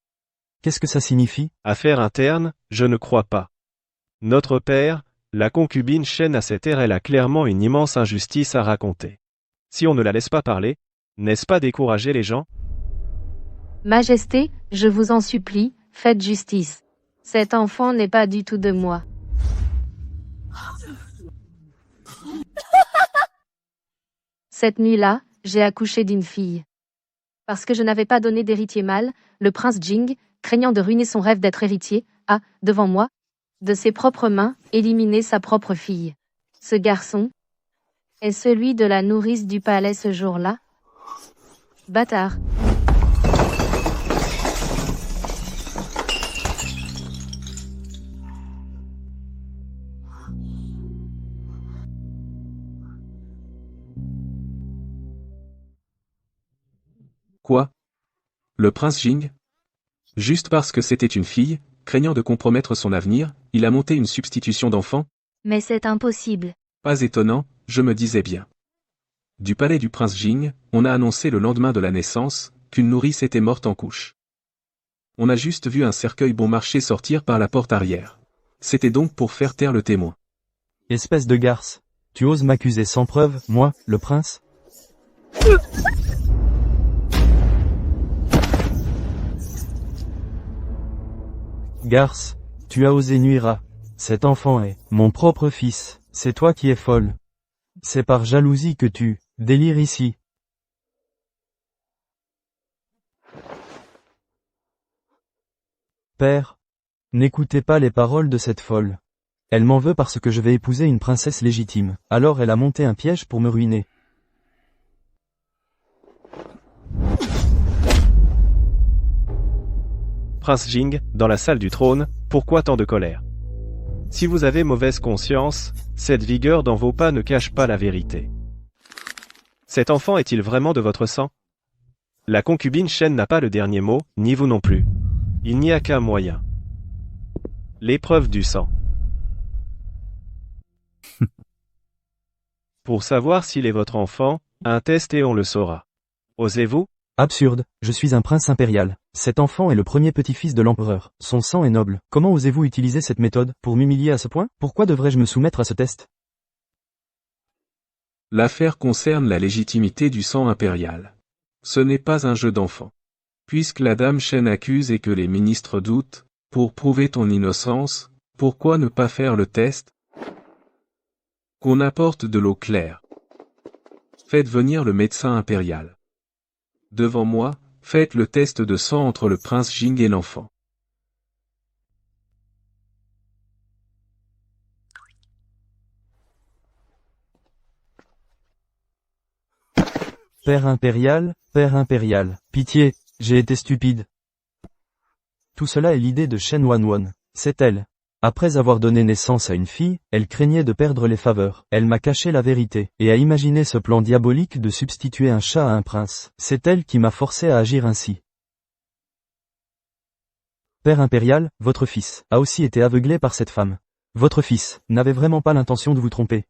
Qu'est-ce que ça signifie? Affaire interne, je ne crois pas. Notre père, la concubine Shen à cette ère, elle a clairement une immense injustice à raconter. Si on ne la laisse pas parler, n'est-ce pas décourager les gens? Majesté, je vous en supplie, faites justice. Cet enfant n'est pas du tout de moi. Cette nuit-là, j'ai accouché d'une fille. Parce que je n'avais pas donné d'héritier mâle, le prince Jing, craignant de ruiner son rêve d'être héritier, a, devant moi, de ses propres mains, éliminé sa propre fille. Ce garçon est celui de la nourrice du palais ce jour-là. Bâtard. Quoi? Le prince Jing? Juste parce que c'était une fille, craignant de compromettre son avenir, il a monté une substitution d'enfant? Mais c'est impossible. Pas étonnant, je me disais bien. Du palais du prince Jing, on a annoncé le lendemain de la naissance, qu'une nourrice était morte en couche. On a juste vu un cercueil bon marché sortir par la porte arrière. C'était donc pour faire taire le témoin. Espèce de garce. Tu oses m'accuser sans preuve, moi, le prince? Garce, tu as osé nuire à... Cet enfant est mon propre fils, c'est toi qui es folle. C'est par jalousie que tu délires ici. Père, n'écoutez pas les paroles de cette folle. Elle m'en veut parce que je vais épouser une princesse légitime, alors elle a monté un piège pour me ruiner. Prince Jing, dans la salle du trône, pourquoi tant de colère? Si vous avez mauvaise conscience, cette vigueur dans vos pas ne cache pas la vérité. Cet enfant est-il vraiment de votre sang? La concubine Shen n'a pas le dernier mot, ni vous non plus. Il n'y a qu'un moyen. L'épreuve du sang. Pour savoir s'il est votre enfant, un test et on le saura. Osez-vous? Absurde, je suis un prince impérial. Cet enfant est le premier petit-fils de l'empereur. Son sang est noble. Comment osez-vous utiliser cette méthode pour m'humilier à ce point? Pourquoi devrais-je me soumettre à ce test? L'affaire concerne la légitimité du sang impérial. Ce n'est pas un jeu d'enfant. Puisque la dame Shen accuse et que les ministres doutent, pour prouver ton innocence, pourquoi ne pas faire le test? Qu'on apporte de l'eau claire. Faites venir le médecin impérial. Devant moi, faites le test de sang entre le prince Jing et l'enfant. Père impérial, pitié, j'ai été stupide. Tout cela est l'idée de Shen Wanwan. C'est elle. Après avoir donné naissance à une fille, elle craignait de perdre les faveurs. Elle m'a caché la vérité, et a imaginé ce plan diabolique de substituer un chat à un prince. C'est elle qui m'a forcé à agir ainsi. Père impérial, votre fils a aussi été aveuglé par cette femme. Votre fils n'avait vraiment pas l'intention de vous tromper.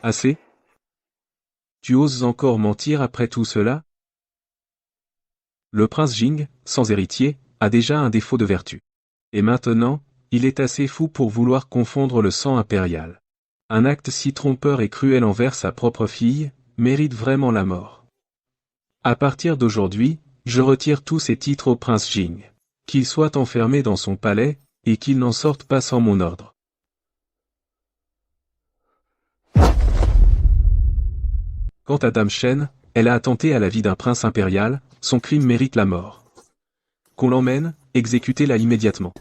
Assez? Tu oses encore mentir après tout cela? Le prince Jing, sans héritier, a déjà un défaut de vertu. Et maintenant, il est assez fou pour vouloir confondre le sang impérial. Un acte si trompeur et cruel envers sa propre fille, mérite vraiment la mort. À partir d'aujourd'hui, je retire tous ses titres au prince Jing. Qu'il soit enfermé dans son palais, et qu'il n'en sorte pas sans mon ordre. Quant à Dame Shen, elle a attenté à la vie d'un prince impérial, son crime mérite la mort. Qu'on l'emmène, exécutez-la immédiatement.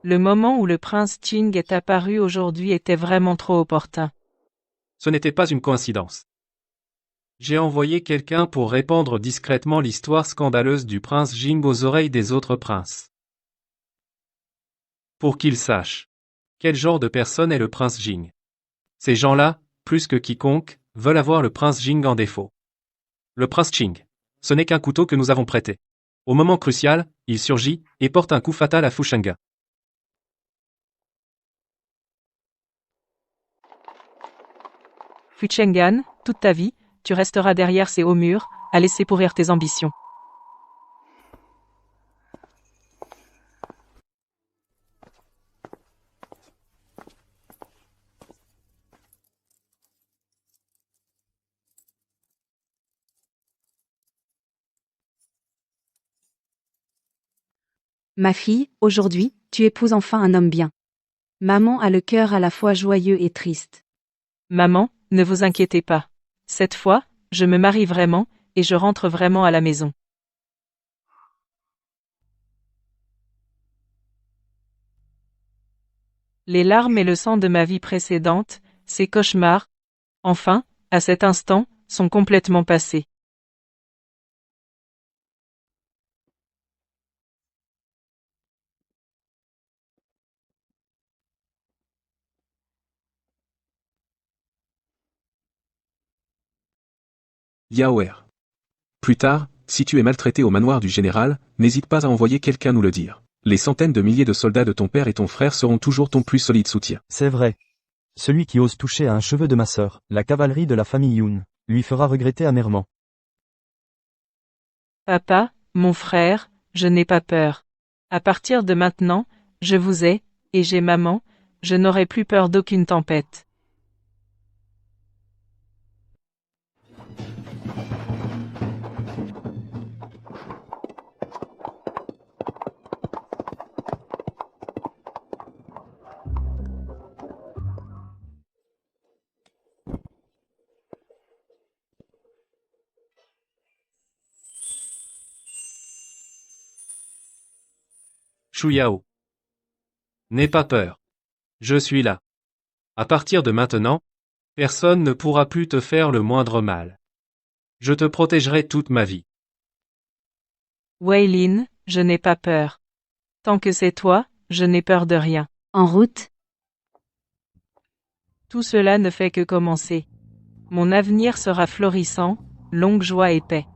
Le moment où le prince Jing est apparu aujourd'hui était vraiment trop opportun. Ce n'était pas une coïncidence. J'ai envoyé quelqu'un pour répandre discrètement l'histoire scandaleuse du prince Jing aux oreilles des autres princes. Pour qu'ils sachent quel genre de personne est le prince Jing. Ces gens-là, plus que quiconque, veulent avoir le prince Jing en défaut. Le prince Jing, ce n'est qu'un couteau que nous avons prêté. Au moment crucial, il surgit et porte un coup fatal à Fushanga. Fuchengan, toute ta vie, tu resteras derrière ces hauts murs, à laisser pourrir tes ambitions. Ma fille, aujourd'hui, tu épouses enfin un homme bien. Maman a le cœur à la fois joyeux et triste. Maman, ne vous inquiétez pas. Cette fois, je me marie vraiment, et je rentre vraiment à la maison. Les larmes et le sang de ma vie précédente, ces cauchemars, enfin, à cet instant, sont complètement passés. Yaoer. Plus tard, si tu es maltraité au manoir du général, n'hésite pas à envoyer quelqu'un nous le dire. Les centaines de milliers de soldats de ton père et ton frère seront toujours ton plus solide soutien. C'est vrai. Celui qui ose toucher à un cheveu de ma sœur, la cavalerie de la famille Yoon, lui fera regretter amèrement. Papa, mon frère, je n'ai pas peur. À partir de maintenant, je vous ai, et j'ai maman, je n'aurai plus peur d'aucune tempête. Shu Yao. N'aie pas peur. Je suis là. À partir de maintenant, personne ne pourra plus te faire le moindre mal. Je te protégerai toute ma vie. Wei Lin, je n'ai pas peur. Tant que c'est toi, je n'ai peur de rien. En route, Tout cela ne fait que commencer. Mon avenir sera florissant, longue joie et paix.